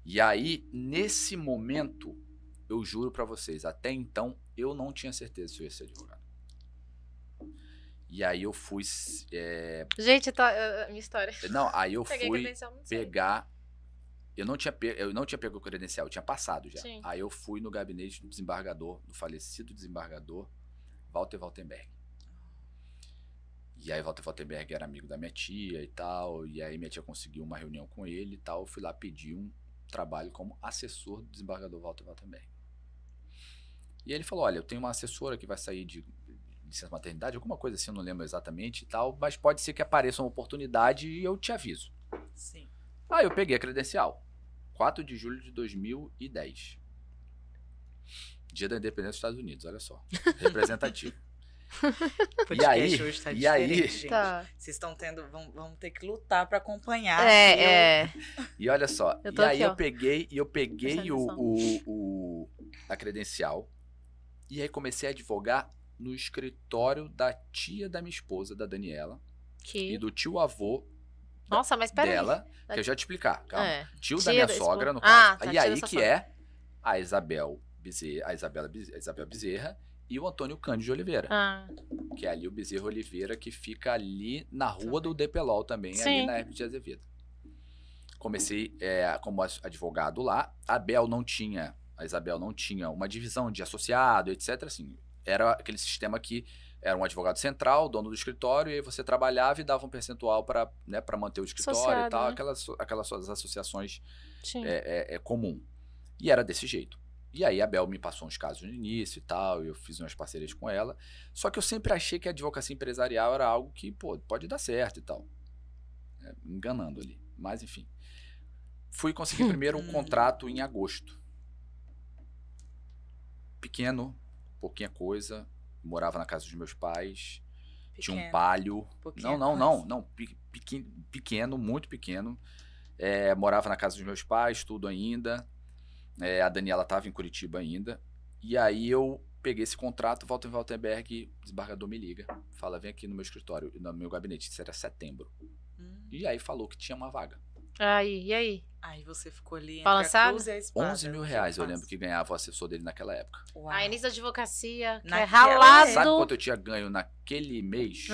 E aí, nesse momento, eu juro pra vocês, até então, eu não tinha certeza se eu ia ser advogado. E aí eu fui... Gente, minha história. Não, aí eu Peguei fui credencial, não sei. pegar... Eu não tinha pego o credencial, eu tinha passado já. Sim. Aí eu fui no gabinete do desembargador, do falecido desembargador, Walter Waltenberg. E aí Walter Waltenberg era amigo da minha tia e tal, e aí minha tia conseguiu uma reunião com ele e tal, eu fui lá pedir um trabalho como assessor do desembargador Walter Waltenberg. E aí ele falou, olha, eu tenho uma assessora que vai sair de licença maternidade, alguma coisa assim, eu não lembro exatamente e tal, mas pode ser que apareça uma oportunidade e eu te aviso. Sim. Aí eu peguei a credencial, 4 de julho de 2010. Dia da independência dos Estados Unidos, olha só, representativo. E aí, hoje tá diferente, gente. Tá. Vocês estão tendo, vamos ter que lutar para acompanhar. E olha só, e aí eu peguei a credencial e aí comecei a advogar no escritório da tia da minha esposa, da Daniela, e do tio-avô dela, que eu já te explicar, calma. Tio da minha sogra, no caso. Tá, e aí que é a Isabel Bezerra e o Antônio Cândido de Oliveira. Que é ali o Bezerra Oliveira, que fica ali na rua do DPLOL também, ali na Hermes de Azevedo. Comecei como advogado lá. A Isabel não tinha uma divisão de associado, etc. Assim, era aquele sistema que era um advogado central, dono do escritório, e aí você trabalhava e dava um percentual para manter o escritório associado, e tal, né? aquelas suas associações comum. E era desse jeito. E aí a Bel me passou uns casos no início e tal, e eu fiz umas parcerias com ela. Só que eu sempre achei que a advocacia empresarial era algo que, pode dar certo e tal. Enganando ali. Mas, enfim. Fui conseguir primeiro um contrato em agosto. Pequeno, pouquinha coisa. Morava na casa dos meus pais. Tinha um Palio. Não. Pequeno, muito pequeno. Morava na casa dos meus pais, tudo ainda. A Daniela estava em Curitiba ainda. E aí eu peguei esse contrato, Walter Waltenberg, desembargador, me liga. Fala, vem aqui no meu escritório, no meu gabinete. Isso era setembro. E aí falou que tinha uma vaga. E aí? Aí você ficou ali entre a cruz e a espada. 11 mil reais, eu lembro que ganhava o assessor dele naquela época. A início da advocacia, que Naquela é ralado. Sabe quanto eu tinha ganho naquele mês?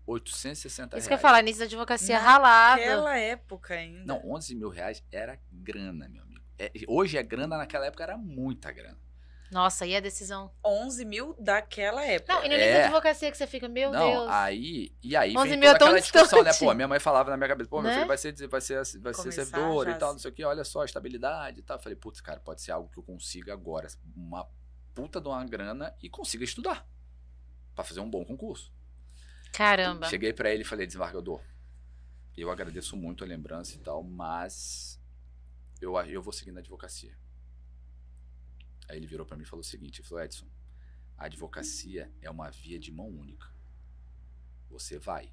860 reais. Isso que eu ia falar, início da advocacia ralado. Naquela época ainda. Não, 11 mil reais era grana, meu amigo. Hoje é grana, naquela época era muita grana. Nossa, e a decisão? 11 mil daquela época. Não, e no início da advocacia que você fica, meu Deus. Não, aí 11 vem mil toda aquela discussão, né? distante. Pô, minha mãe falava na minha cabeça, pô, meu Né? filho vai ser servidor e tal, assim. não sei o que, olha só, estabilidade e tal. Eu falei, putz, cara, pode ser algo que eu consiga agora, uma puta de uma grana e consiga estudar pra fazer um bom concurso. Caramba. Cheguei pra ele e falei, desembargador, eu agradeço muito a lembrança e tal, mas eu vou seguir na advocacia. Aí ele virou pra mim e falou o seguinte, ele falou, Edson, a advocacia é uma via de mão única. Você vai.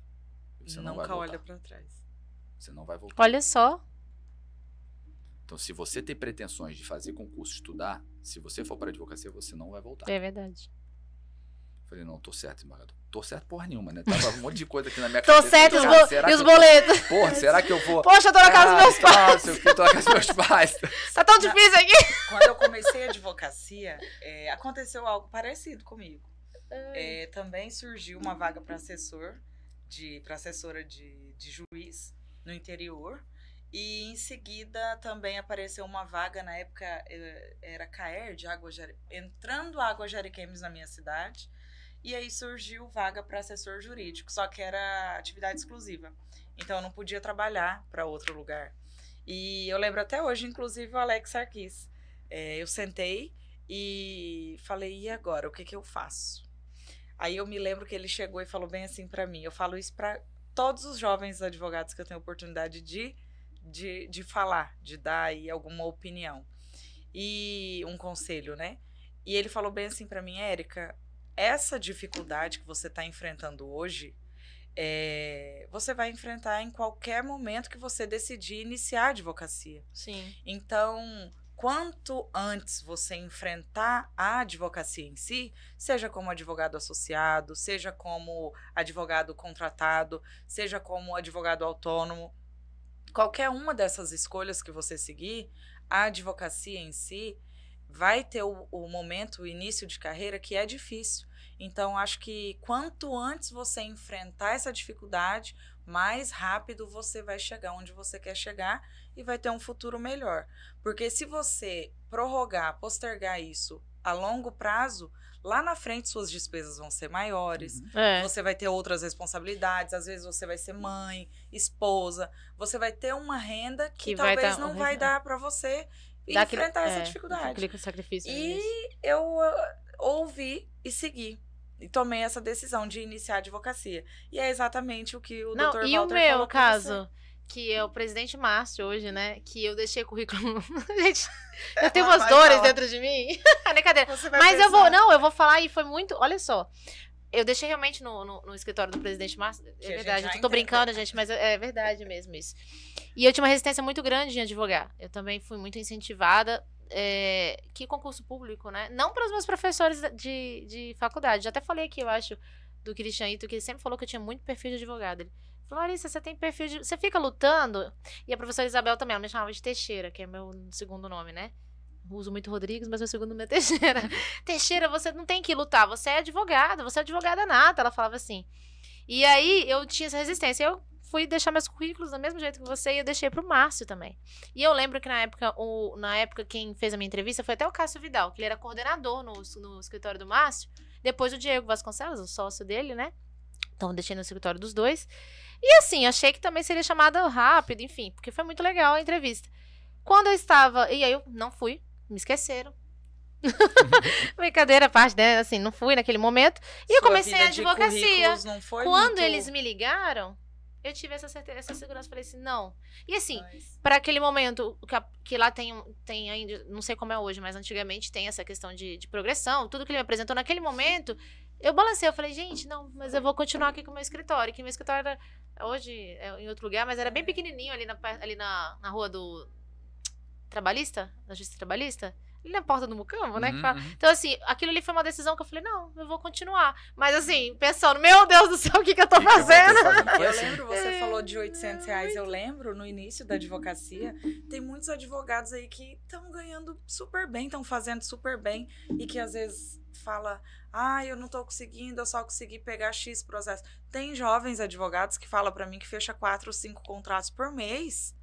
Você não vai voltar. Nunca olha pra trás. Você não vai voltar. Olha só. Então, se você tem pretensões de fazer concurso, estudar, se você for para advocacia, você não vai voltar. É verdade. Falei, não, tô certo, desembargador. Tô certo porra nenhuma, né? Tava um monte de coisa aqui na minha Tô cabeça. certo, e os boletos. Porra, será que eu vou... Poxa, eu tô na casa dos meus pais. Tô na casa dos meus pais. Tá tão difícil aqui. Quando eu comecei a advocacia, aconteceu algo parecido comigo. Também surgiu uma vaga para assessora de juiz no interior. E em seguida também apareceu uma vaga, na época era CAER, de entrando água de Ariquemes na minha cidade. E aí surgiu vaga para assessor jurídico, só que era atividade exclusiva. Então eu não podia trabalhar para outro lugar. E eu lembro até hoje, inclusive, o Alex Sarkis. Eu sentei e falei, e agora? O que eu faço? Aí eu me lembro que ele chegou e falou bem assim para mim. Eu falo isso para todos os jovens advogados que eu tenho oportunidade de falar, de dar aí alguma opinião. E um conselho, né? E ele falou bem assim para mim, Érica, essa dificuldade que você está enfrentando hoje, você vai enfrentar em qualquer momento que você decidir iniciar a advocacia. Sim. Então, quanto antes você enfrentar a advocacia em si, seja como advogado associado, seja como advogado contratado, seja como advogado autônomo, qualquer uma dessas escolhas que você seguir, a advocacia em si vai ter o momento, o início de carreira que é difícil. Então, acho que quanto antes você enfrentar essa dificuldade, mais rápido você vai chegar onde você quer chegar e vai ter um futuro melhor. Porque se você prorrogar, postergar isso a longo prazo, lá na frente suas despesas vão ser maiores, você vai ter outras responsabilidades, às vezes você vai ser mãe, esposa, você vai ter uma renda que talvez não vai dar para você enfrentar essa dificuldade. Sacrifício e eu ouvi e segui. E tomei essa decisão de iniciar a advocacia. E é exatamente o que o Dr. Walter falou. E o meu caso, que é o presidente Márcio hoje, né? Que eu deixei currículo. Gente, eu tenho umas dores dentro de mim. Brincadeira. Mas eu vou falar e foi muito. Olha só. Eu deixei realmente no escritório do presidente Márcio. É verdade, eu tô brincando, gente, mas é verdade mesmo isso. E eu tinha uma resistência muito grande em advogar. Eu também fui muito incentivada. Que concurso público, né? Não para os meus professores de faculdade. Já até falei aqui, eu acho, do Christian Ito, que ele sempre falou que eu tinha muito perfil de advogado. Ele falou, Larissa, você tem perfil de... Você fica lutando? E a professora Isabel também, ela me chamava de Teixeira, que é meu segundo nome, né? Uso muito Rodrigues, mas meu segundo nome é Teixeira. Teixeira, você não tem que lutar, você é advogada, você é advogada nata, ela falava assim. E aí, eu tinha essa resistência. Eu fui deixar meus currículos do mesmo jeito que você e eu deixei pro Márcio também. E eu lembro que na época quem fez a minha entrevista foi até o Cássio Vidal, que ele era coordenador no escritório do Márcio. Depois o Diego Vasconcelos, o sócio dele, né? Então deixei no escritório dos dois. E assim, achei que também seria chamada rápido, enfim, porque foi muito legal a entrevista. Quando eu estava... E aí eu não fui, me esqueceram. Brincadeira à parte, né? Assim, não fui naquele momento. E eu comecei a advocacia. Quando eles me ligaram, eu tive essa certeza, essa segurança. Falei assim, não. E assim, para aquele momento, que lá tem ainda, não sei como é hoje, mas antigamente tem essa questão de progressão. Tudo que ele me apresentou naquele momento, eu balancei. Eu falei, gente, não, mas eu vou continuar aqui com o meu escritório. Que meu escritório era, hoje é em outro lugar, mas era bem pequenininho ali na rua do Trabalhista, da Justiça Trabalhista. Ali na porta do Mucambo, né? Então, assim, aquilo ali foi uma decisão que eu falei, não, eu vou continuar. Mas, assim, pensando, meu Deus do céu, o que eu tô fazendo? Eu lembro, você falou de R$800, eu lembro, no início da advocacia, tem muitos advogados aí que estão ganhando super bem, estão fazendo super bem, e que às vezes fala, eu não tô conseguindo, eu só consegui pegar X processo. Tem jovens advogados que falam pra mim que fecha 4 ou 5 contratos por mês.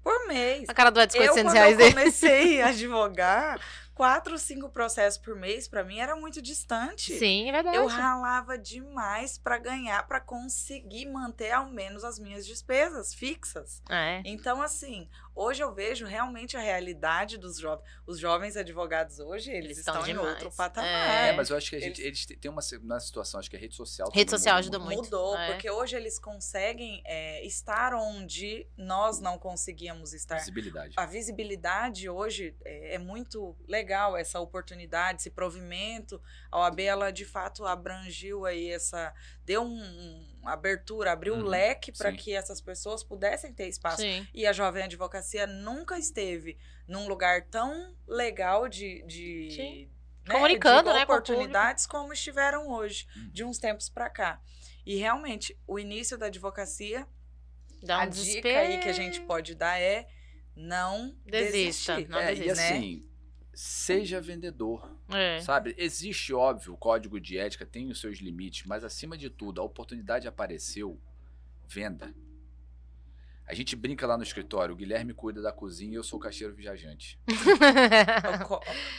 Por mês. A cara do Edson, R$800 dele. Quando eu comecei a advogar, 4 ou 5 processos por mês, pra mim, era muito distante. Sim, é verdade. Eu ralava demais pra ganhar, pra conseguir manter ao menos as minhas despesas fixas. Então, assim, hoje eu vejo realmente a realidade dos jovens. Os jovens advogados hoje, eles estão em outro patamar. Mas eu acho que eles têm uma situação, acho que a rede social... Rede social ajuda muito. Mudou, porque hoje eles conseguem estar onde nós não conseguíamos estar. Visibilidade. A visibilidade hoje é muito legal, essa oportunidade, esse provimento. A OAB, ela de fato abrangiu aí deu uma abertura, abriu um leque para que essas pessoas pudessem ter espaço. Sim. E a Jovem Advocacia nunca esteve num lugar tão legal de comunicando, de oportunidades como estiveram hoje, de uns tempos para cá. E realmente, o início da advocacia, a dica aí que a gente pode dar é não desistir. Não desista, e assim, seja vendedor, sabe? Existe, óbvio, o código de ética tem os seus limites, mas acima de tudo, a oportunidade apareceu, venda. A gente brinca lá no escritório, o Guilherme cuida da cozinha e eu sou o caixeiro viajante.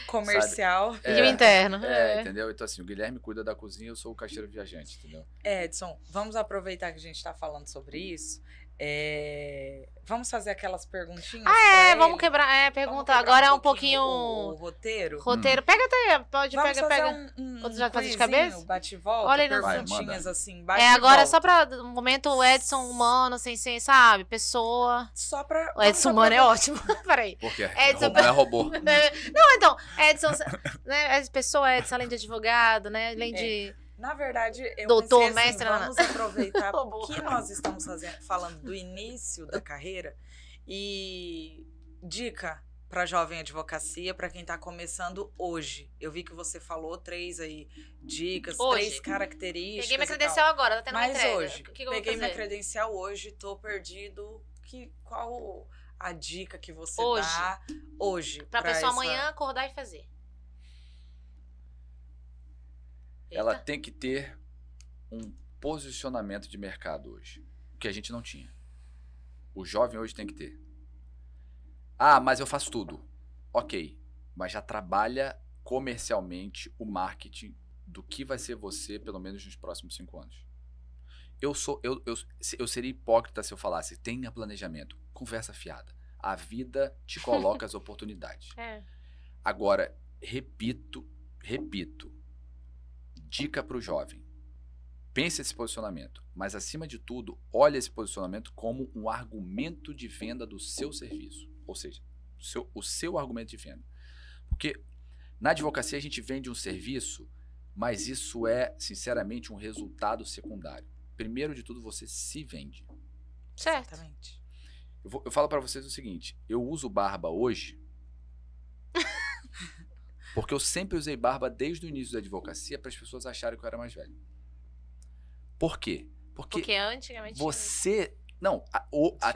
Comercial. E o interno. Entendeu? Então assim, o Guilherme cuida da cozinha e eu sou o caixeiro viajante, entendeu? Edson, vamos aproveitar que a gente está falando sobre isso. Vamos fazer aquelas perguntinhas? Vamos quebrar. Pergunta. Agora é um pouquinho. O roteiro. Pega até. Pode vamos pegar. Fazer Outro já fazer de cabeça? Bate-volta. Olha aí perguntinhas assim. Agora só pra um momento o Edson humano, sem sabe? Pessoa. Só pra. O Edson humano é ótimo. Peraí. Por quê? Edson, não é robô. Não, então. Edson, né? Pessoa Edson, além de advogado, né? Além de. Na verdade, eu doutor, pensei assim, mestre, vamos aproveitar que nós estamos falando do início da carreira e dica para jovem advocacia, para quem está começando hoje. Eu vi que você falou 3 aí dicas, hoje. 3 características. Peguei minha credencial agora, tá tendo uma entrega. Mas hoje, peguei minha credencial hoje, tô perdido qual a dica que você Hoje. dá hoje? Pra pessoa amanhã acordar e fazer. Ela Eita. tem que ter um posicionamento de mercado hoje, que a gente não tinha. O jovem hoje tem que ter. Ah, mas eu faço tudo. Ok, mas já trabalha comercialmente o marketing do que vai ser você, pelo menos nos próximos 5 anos. Eu seria hipócrita se eu falasse, tenha planejamento, conversa fiada. A vida te coloca as oportunidades. Agora, repito, dica para o jovem. Pense esse posicionamento, mas acima de tudo, olhe esse posicionamento como um argumento de venda do seu serviço. Ou seja, o seu argumento de venda. Porque na advocacia a gente vende um serviço, mas isso é, sinceramente, um resultado secundário. Primeiro de tudo, você se vende. Certo. Exatamente. Eu falo para vocês o seguinte, eu uso barba hoje porque eu sempre usei barba desde o início da advocacia para as pessoas acharem que eu era mais velho. Por quê? Porque antigamente... Você... Não,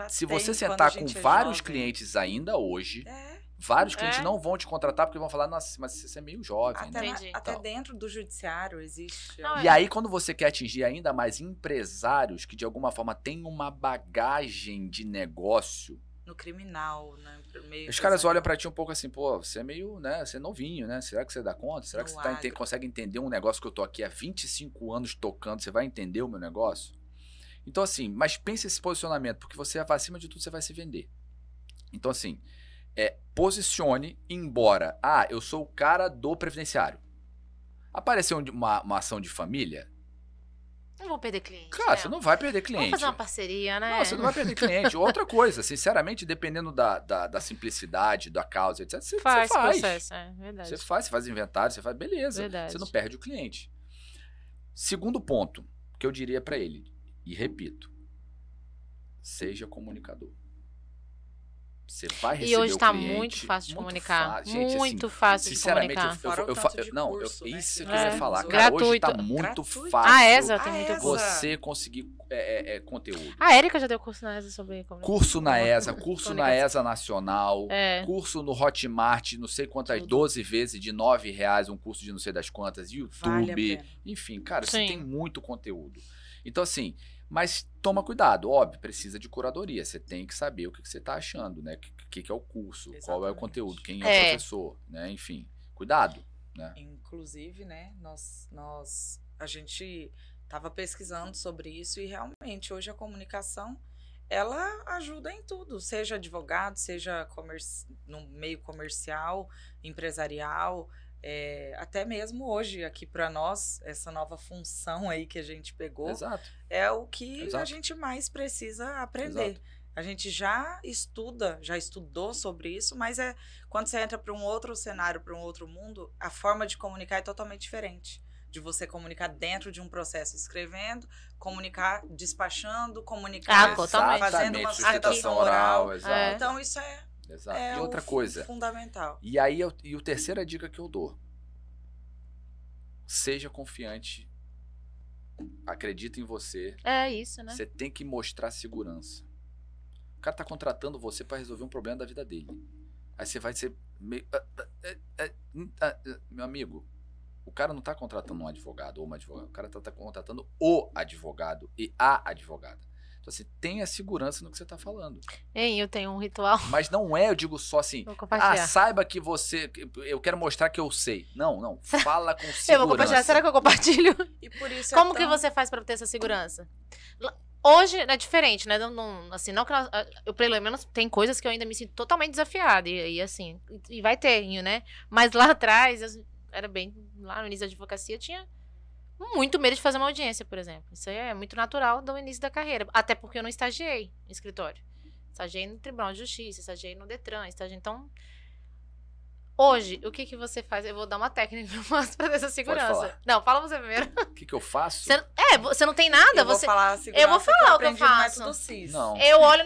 se você tem sentar quando a com gente é vários jovem. clientes ainda hoje, É, vários clientes não vão te contratar porque vão falar, nossa, mas você é meio jovem, até, né? Entendi. até Então. dentro do judiciário existe. Não, E aí, quando você quer atingir ainda mais empresários que, de alguma forma, têm uma bagagem de negócio, No criminal, né? Meio os caras empresarial. olham pra ti um pouco assim, pô, você é meio, né, você é novinho, né? Será que você dá conta? Será que No você agro. consegue entender um negócio que eu tô aqui há 25 anos tocando? Você vai entender o meu negócio? Então, assim, mas pense esse posicionamento, porque você, acima de tudo, você vai se vender. Então, assim, posicione, embora, eu sou o cara do previdenciário. Apareceu uma ação de família, Não vou perder cliente. cara, né? você não vai perder cliente. Vamos fazer uma parceria, né? Não, você não vai perder cliente. Outra coisa, sinceramente, dependendo da simplicidade, da causa, etc., você Faz faz. processo, é verdade. Você faz inventário, você faz, beleza. Verdade. Você não perde o cliente. Segundo ponto que eu diria pra ele, e repito, seja comunicador. Você vai receber E hoje o tá cliente, muito fácil de comunicar. fácil. Gente, muito assim, fácil de sinceramente, comunicar. Fora o tanto de curso, né, isso que que eu ia é falar. usou. Cara, hoje tá Gratuito. muito Gratuito. fácil A ESA tem A muito ESA. curso. você conseguir conteúdo. A Érica já deu curso na ESA sobre comunicação. Curso na ESA, curso na Comunicação. ESA Nacional, É. curso no Hotmart, não sei quantas, Tudo. 12 vezes de R$9, um curso de não sei das quantas, Vale a YouTube, pena. enfim, cara, você Sim. tem muito conteúdo. Então, assim, mas toma cuidado, óbvio, precisa de curadoria, você tem que saber o que você tá achando, né? O que é o curso, qual é o Exatamente. conteúdo, quem é o É. professor, né? Enfim, cuidado, né? Inclusive, né, a gente estava pesquisando sobre isso e realmente hoje a comunicação ela ajuda em tudo, seja advogado, seja no meio comercial, empresarial, até mesmo hoje aqui para nós essa nova função aí que a gente pegou Exato. é o que a Exato. gente mais precisa aprender. Exato. A gente já estudou sobre isso, mas quando você entra para um outro cenário, para um outro mundo, a forma de comunicar é totalmente diferente. De você comunicar dentro de um processo escrevendo, comunicar despachando, comunicar totalmente. fazendo uma Exatamente, sustentação sustentação oral. exato. É. Então isso Exato. é E outra o coisa, fundamental. e aí, a terceira dica que eu dou. Seja confiante. Acredita em você. É isso, né? Você tem que mostrar segurança. O cara tá contratando você pra resolver um problema da vida dele. Aí você vai ser meio... Meu amigo, o cara não tá contratando um advogado ou uma advogada. O cara tá contratando o advogado e a advogada. Então, assim, tenha segurança no que você tá falando. Hein, eu tenho um ritual. Mas não é, eu digo só assim, Vou compartilhar. saiba que você... Eu quero mostrar que eu sei. Não. Fala com segurança. Eu vou compartilhar. Será que eu compartilho? E por isso Como que você faz pra ter essa segurança? Hoje é diferente, né? Assim, não que eu, pelo menos, tem coisas que eu ainda me sinto totalmente desafiada. E assim, e vai ter, né? Mas lá atrás, era bem... Lá no início da advocacia, eu tinha muito medo de fazer uma audiência, por exemplo. Isso aí é muito natural do início da carreira. Até porque eu não estagiei em escritório. Estagiei no Tribunal de Justiça, estagiei no Detran, então... Hoje, o que você faz? Eu vou dar uma técnica que eu faço pra ter essa segurança. falar. Não, fala você primeiro. O que eu faço? Você não tem nada, Eu vou falar a segurança eu vou falar que o que eu aprendi no faço. método CIS. Não. Eu olho,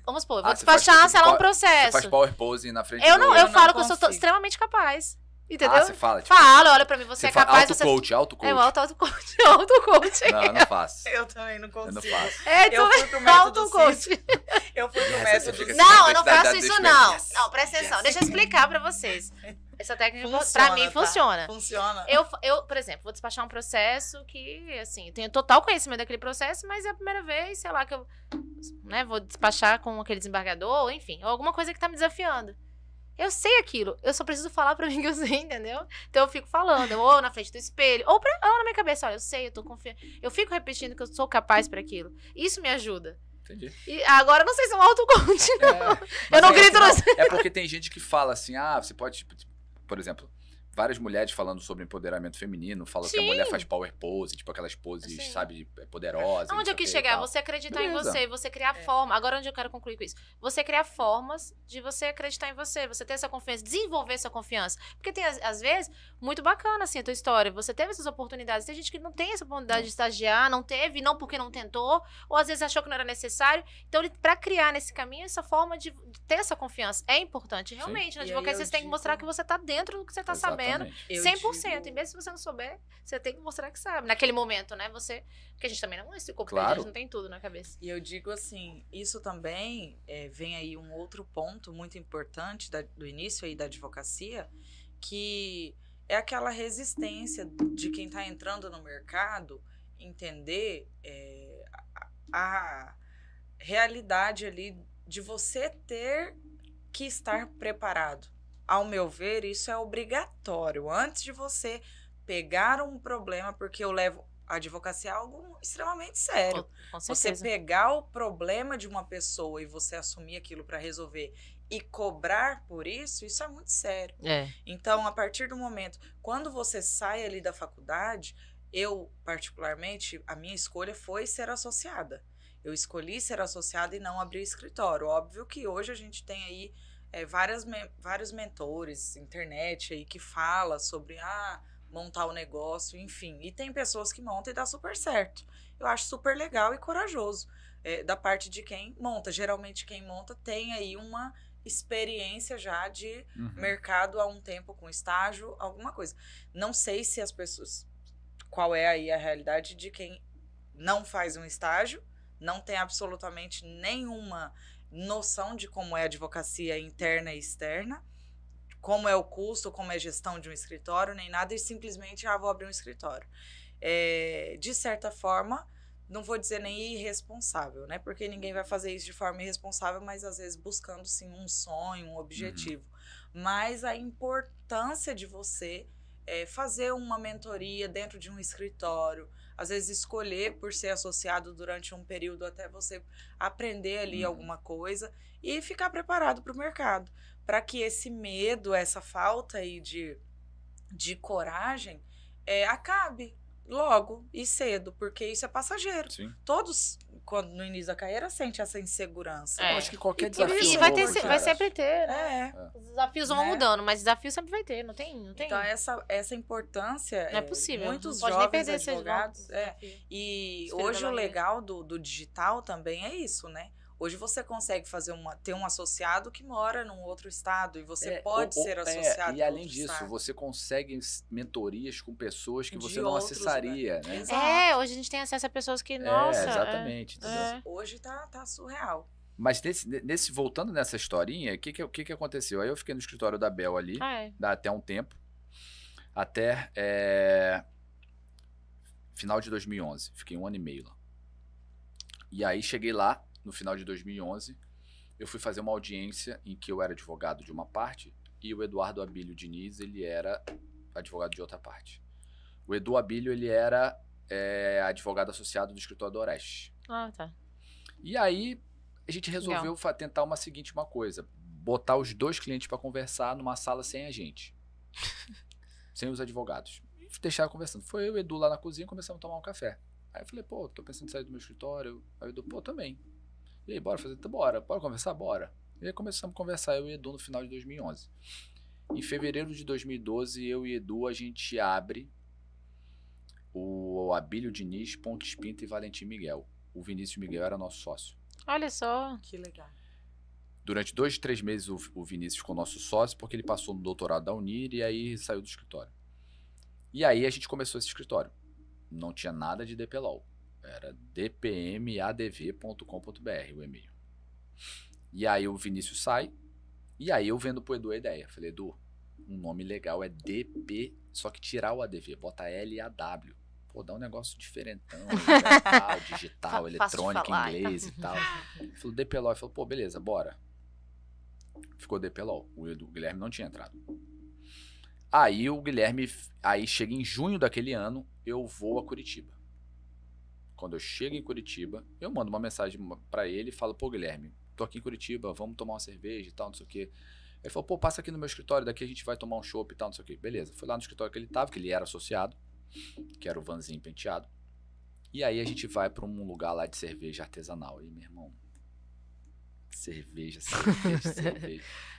vamos supor, eu vou despachar, sei lá, um Você processo. faz power pose na frente Eu do... não, eu eu não falo que eu sou consigo. extremamente capaz. Entendeu? Ah, você fala, tipo, Fala, olha pra mim, você é capaz... Auto-coach. É o auto-coach. Auto-coach. Não faço. Eu também não consigo. Eu não faço. Eu fui pro método auto-coach. CIS. Eu fui pro Yes, método você fica CIS. Não, eu não Universidade faço da isso, Desespero. não. Yes. Não, presta atenção. Yes. Deixa eu explicar pra vocês. Essa técnica, pra Funciona, mim, tá? funciona. Funciona. Eu, por exemplo, vou despachar um processo que, assim, tenho total conhecimento daquele processo, mas é a primeira vez, sei lá, que eu vou despachar com aquele desembargador, enfim, ou alguma coisa que tá me desafiando. Eu sei aquilo, eu só preciso falar pra mim que eu sei, entendeu? Então eu fico falando, ou na frente do espelho, ou na minha cabeça, olha, eu sei, eu tô confiando. Eu fico repetindo que eu sou capaz pra aquilo. Isso me ajuda. Entendi. E agora eu não sei se é um autocoach, não. Eu Mas não é grito que no... É porque tem gente que fala assim, você pode, tipo, por exemplo, várias mulheres falando sobre empoderamento feminino, falam que a Sim. mulher faz power pose, tipo aquelas poses, Sim. sabe, poderosas. Onde eu quis chegar? Você acreditar em você, você criar forma. Agora, onde eu quero concluir com isso? Você criar formas de você acreditar em você, você ter essa confiança, desenvolver essa confiança. Porque tem, às vezes, muito bacana, assim, a tua história. Você teve essas oportunidades. Tem gente que não tem essa oportunidade de estagiar, não teve, não porque não tentou, ou às vezes achou que não era necessário. Então, pra criar nesse caminho, essa forma de ter essa confiança é importante. Realmente, na E advocacia, aí você tem que mostrar que você tá dentro do que você tá sabendo. 100%. E mesmo se você não souber, você tem que mostrar que sabe. Naquele momento, né? Porque a gente também não é enciclopédia, a gente não tem tudo na cabeça. E eu digo assim, isso também vem aí um outro ponto muito importante do início aí da advocacia, que é aquela resistência de quem está entrando no mercado entender a realidade ali de você ter que estar preparado. Ao meu ver, isso é obrigatório. Antes de você pegar um problema, porque eu levo a advocacia a algo extremamente sério. Com você certeza. pegar o problema de uma pessoa e você assumir aquilo para resolver e cobrar por isso é muito sério. Então, a partir do momento, quando você sai ali da faculdade, eu, particularmente, a minha escolha foi ser associada. Eu escolhi ser associada e não abrir escritório. Óbvio que hoje a gente tem aí vários mentores, internet aí que fala sobre montar o negócio, enfim. E tem pessoas que montam e dá super certo. Eu acho super legal e corajoso da parte de quem monta. Geralmente quem monta tem aí uma experiência já de mercado há um tempo com estágio, alguma coisa. Não sei se as pessoas... Qual é aí a realidade de quem não faz um estágio, não tem absolutamente nenhuma noção de como é a advocacia interna e externa, como é o custo, como é a gestão de um escritório, nem nada, e simplesmente, vou abrir um escritório. De certa forma, não vou dizer nem irresponsável, né? Porque ninguém vai fazer isso de forma irresponsável, mas às vezes buscando, sim, um sonho, um objetivo. Mas a importância de você fazer uma mentoria dentro de um escritório, às vezes escolher por ser associado durante um período até você aprender ali alguma coisa e ficar preparado para o mercado, para que esse medo, essa falta aí de coragem acabe logo e cedo, porque isso é passageiro. Sim. Todos, no início da carreira, sentem essa insegurança. Eu acho que qualquer E por desafio... isso vai sempre ter, né? É. Os desafios vão mudando, mas desafio sempre vai ter, não tem. Então, essa importância... Não é possível. Muitos não pode nem jovens perder advogados... E hoje o legal do digital também é isso, né? Hoje você consegue ter um associado que mora num outro estado e você pode ser associado e além disso, estado. você consegue mentorias com pessoas que De você não outros, acessaria, né? Exato. Hoje a gente tem acesso a pessoas que, nossa... exatamente. Entendeu? Hoje tá surreal. Mas voltando nessa historinha, o que aconteceu? Aí eu fiquei no escritório da Bel ali, até um tempo, até final de 2011. Fiquei 1 ano e meio lá. E aí cheguei lá, no final de 2011, eu fui fazer uma audiência em que eu era advogado de uma parte e o Eduardo Abílio Diniz, ele era advogado de outra parte. O Edu Abílio, ele era advogado associado do escritório do Orestes. Tá. E aí, a gente resolveu tentar uma coisa, botar os 2 clientes para conversar numa sala sem a gente, sem os advogados. E deixar conversando. Foi eu e o Edu lá na cozinha, começamos a tomar um café. Aí eu falei, tô pensando em sair do meu escritório. Aí o Edu, também. E aí, bora fazer? Então, bora conversar? Bora. E aí começamos a conversar, eu e Edu, no final de 2011. Em fevereiro de 2012, eu e Edu, a gente abre o Abílio Diniz, Pontes Pinto e Valentim Miguel. O Vinícius Miguel era nosso sócio. Olha só. Que legal. Durante 2, 3 meses o Vinícius ficou nosso sócio, porque ele passou no doutorado da Unir e aí saiu do escritório. E aí a gente começou esse escritório. Não tinha nada de DPLOL. Era dpmadv.com.br o e-mail. E aí o Vinícius sai, e aí eu vendo pro Edu a ideia. Falei, Edu, um nome legal é DP, só que tirar o ADV, bota L e a W. Pô, dá um negócio diferentão, digital, eletrônico, inglês e tal. Ele falou, DPLOL. Ele falou, pô, beleza, bora. Ficou DPLOL. O Guilherme não tinha entrado. Aí o Guilherme, aí chega em junho daquele ano, eu vou a Curitiba. Quando eu chego em Curitiba, eu mando uma mensagem pra ele e falo, pô, Guilherme, tô aqui em Curitiba, vamos tomar uma cerveja e tal, não sei o quê. Ele falou, pô, passa aqui no meu escritório, daqui a gente vai tomar um chopp e tal, não sei o quê. Beleza, fui lá no escritório que ele tava, que ele era associado, que era o Vanzinho Penteado. E aí a gente vai pra um lugar lá de cerveja artesanal. E, meu irmão, cerveja.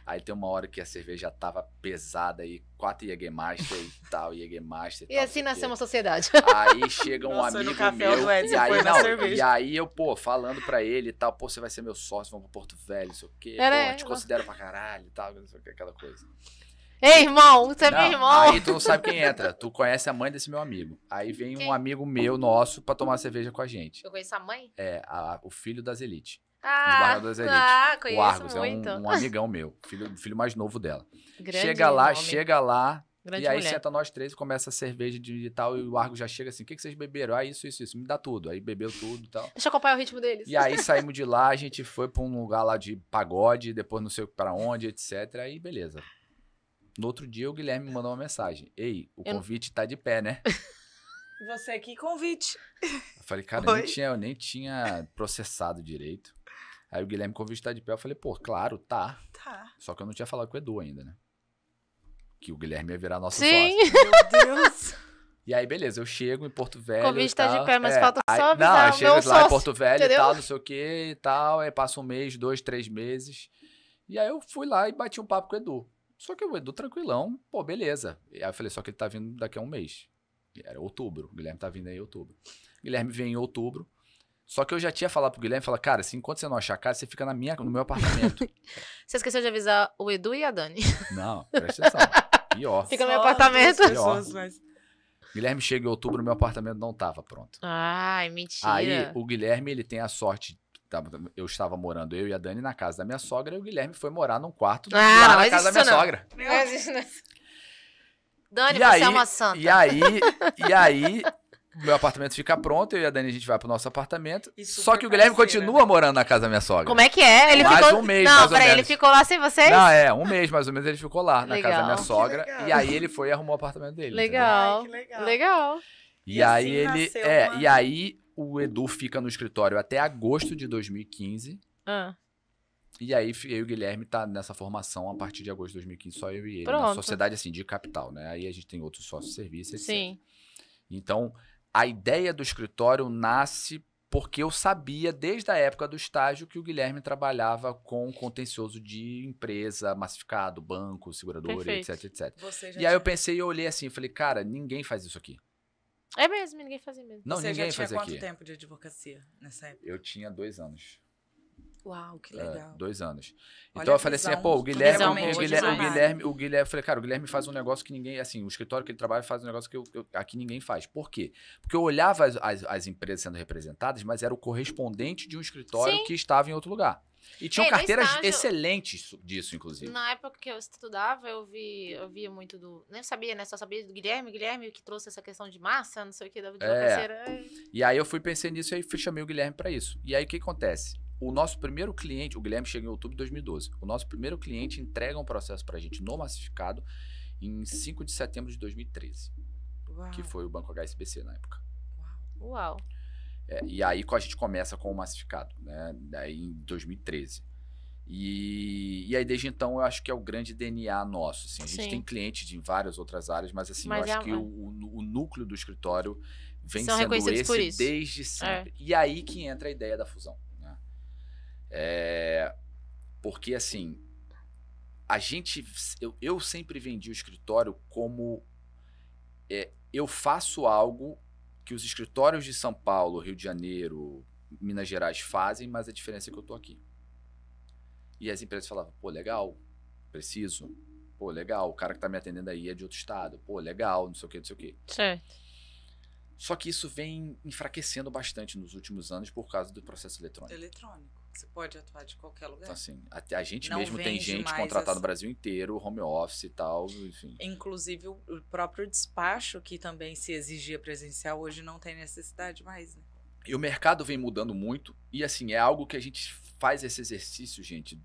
Aí tem uma hora que a cerveja tava pesada aí, 4 Jägermeister e tal, Jägermeister e E tal, assim não sei o nasceu quê. uma sociedade. Aí chega um Nossa, amigo no café meu, do Edson e aí, foi na não, cerveja. e aí eu, pô, falando pra ele e tal, pô, você vai ser meu sócio, vamos pro Porto Velho, não sei o quê, Era pô, te considero pra caralho e tal, não sei o que, aquela coisa. Ei, irmão, você é Não, meu irmão. aí tu não sabe quem entra, tu conhece a mãe desse meu amigo. Aí vem Quem? um amigo meu, nosso, pra tomar cerveja com a gente. Eu conheço a mãe? É, o filho das Elite. Ah, das Elite. conheço O Argos muito. é um amigão meu, filho mais novo dela. Grande chega lá, nome. Grande e aí mulher. senta nós três e começa a cerveja de tal, e o Argos já chega assim, o que vocês beberam? Ah, isso, me dá tudo. Aí bebeu tudo e tal. Deixa eu acompanhar o ritmo deles. E aí saímos de lá, a gente foi pra um lugar lá de pagode, depois não sei pra onde, etc. Aí beleza. No outro dia o Guilherme me mandou uma mensagem. Ei, o convite tá de pé, né? Você, que convite. Eu falei, cara, eu nem tinha processado direito. Aí o Guilherme, o convite tá de pé. Eu falei, pô, claro, tá. Tá. Só que eu não tinha falado com o Edu ainda, né? Que o Guilherme ia virar nosso Sim. sócio. Meu Deus. E aí, beleza, eu chego em Porto Velho. O convite e tal, tá de pé, mas falta aí, só não, avisar eu o chego meu lá sócio, em Porto Velho entendeu? e tal, não sei o que e tal. Aí passa um mês, 2, 3 meses. E aí eu fui lá e bati um papo com o Edu. Só que o Edu tranquilão, pô, beleza. E aí eu falei, só que ele tá vindo daqui a um mês. Era outubro, o Guilherme tá vindo aí em outubro. O Guilherme vem em outubro. Só que eu já tinha falado pro Guilherme, falei, cara, assim, enquanto você não achar casa, você fica no meu apartamento. Você esqueceu de avisar o Edu e a Dani. Não, presta atenção. Pior. Fica no meu Só apartamento. duas pessoas, mas... Guilherme chega em outubro, meu apartamento não tava pronto. Ai, mentira. Aí o Guilherme, ele tem a sorte. Eu estava morando, eu e a Dani, na casa da minha sogra, e o Guilherme foi morar num quarto Ah, lá não na casa da minha existe não. sogra. Não existe, não. Dani, E você aí- é uma santa. E aí, meu apartamento fica pronto, eu e a Dani, a gente vai pro nosso apartamento. E Só super que o Guilherme parceira, continua né? morando na casa da minha sogra. Como é que é? Ele Mais ficou... um mês, não, mais ou peraí, ele menos. ficou lá sem vocês? Não, um mês mais ou menos ele ficou lá, na casa da minha Legal. sogra. Que legal. E aí ele foi e arrumou o apartamento dele. Legal. Ai, que legal. Legal. E E aí assim ele. nasceu uma- E aí o Edu fica no escritório até agosto de 2015. Ah, E aí eu e o Guilherme tá nessa formação a partir de agosto de 2015, só eu e ele. Na Pronto. sociedade assim, de capital, né? Aí a gente tem outros sócios de serviço, etc. sim. Então, a ideia do escritório nasce porque eu sabia desde a época do estágio que o Guilherme trabalhava com contencioso de empresa, massificado, banco, seguradora, Perfeito. etc, etc. Você já E aí eu tinha- pensei e eu olhei assim, falei, cara, ninguém faz isso aqui. É mesmo, ninguém fazia mesmo. Não, Você ninguém já tinha faz quanto aqui. tempo de advocacia nessa época? Eu tinha 2 anos. Uau, que É, legal. 2 anos. Olha Então a eu falei assim, visão, pô, o Guilherme, visão o boa de Guilherme, jornada. o Guilherme, eu falei, cara, o Guilherme faz um negócio que ninguém, assim, o escritório que ele trabalha faz um negócio que aqui ninguém faz. Por quê? Porque eu olhava as empresas sendo representadas, mas era o correspondente de um escritório Sim. que estava em outro lugar. E tinham É, no carteiras estágio- excelentes disso, inclusive. Na época que eu estudava, eu via muito do... Nem sabia, né? Só sabia do Guilherme que trouxe essa questão de massa, não sei o que, da advocacia. E aí eu fui pensei nisso e aí chamei o Guilherme para isso. E aí o que acontece? O nosso primeiro cliente, o Guilherme chega em outubro de 2012. O nosso primeiro cliente entrega um processo pra gente no massificado em 5 de setembro de 2013, Uau. que foi o Banco HSBC na época. Uau. E aí a gente começa com o massificado, né? Daí em 2013. E aí desde então eu acho que é o grande DNA nosso. Assim. A gente Sim. tem clientes em várias outras áreas, mas assim, Mas eu acho é que a- o núcleo do escritório vem São sendo reconhecidos por esse isso. desde sempre. E aí que entra a ideia da fusão. Né? Porque assim, eu sempre vendi o escritório como eu faço algo que os escritórios de São Paulo, Rio de Janeiro, Minas Gerais fazem, mas a diferença é que eu tô aqui. E as empresas falavam, pô, legal, preciso. Pô, legal, o cara que tá me atendendo aí é de outro estado. Pô, legal, não sei o que, não sei o que. Certo. Só que isso vem enfraquecendo bastante nos últimos anos por causa do processo eletrônico. Eletrônico. Você pode atuar de qualquer lugar. Então, assim, a gente Não mesmo tem vende gente mais contratada essa- no Brasil inteiro, home office e tal, enfim. Inclusive, o próprio despacho, que também se exigia presencial, hoje não tem necessidade mais, né? E o mercado vem mudando muito e, assim, é algo que a gente faz esse exercício, gente,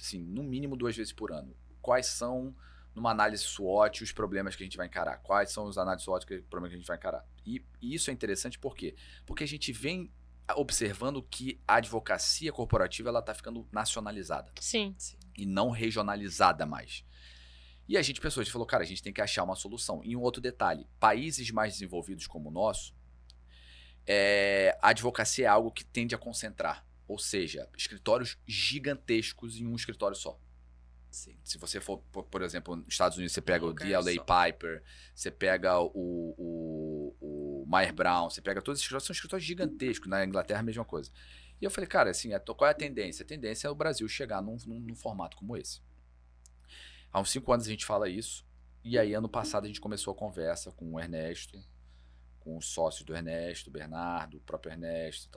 assim, no mínimo 2 vezes por ano. Quais são, numa análise SWOT, os problemas que a gente vai encarar? Quais são os análises SWOT, os problemas que a gente vai encarar? E isso é interessante por quê? Porque a gente vem observando que a advocacia corporativa ela está ficando nacionalizada Sim. e não regionalizada mais. E a gente pensou, a gente falou, cara, a gente tem que achar uma solução. E um outro detalhe, países mais desenvolvidos como o nosso, a advocacia é algo que tende a concentrar. Ou seja, escritórios gigantescos em um escritório só. Sim. Se você for, por exemplo, nos Estados Unidos, você pega o lugar DLA só. Piper, você pega o Mayer Brown, você pega todos esses escritórios, são escritórios gigantescos. Na Inglaterra, a mesma coisa. E eu falei, cara, assim, qual é a tendência? A tendência é o Brasil chegar num formato como esse. Há uns 5 anos a gente fala isso, e aí ano passado a gente começou a conversa com o Ernesto, com os sócios do Ernesto, Bernardo, o próprio Ernesto,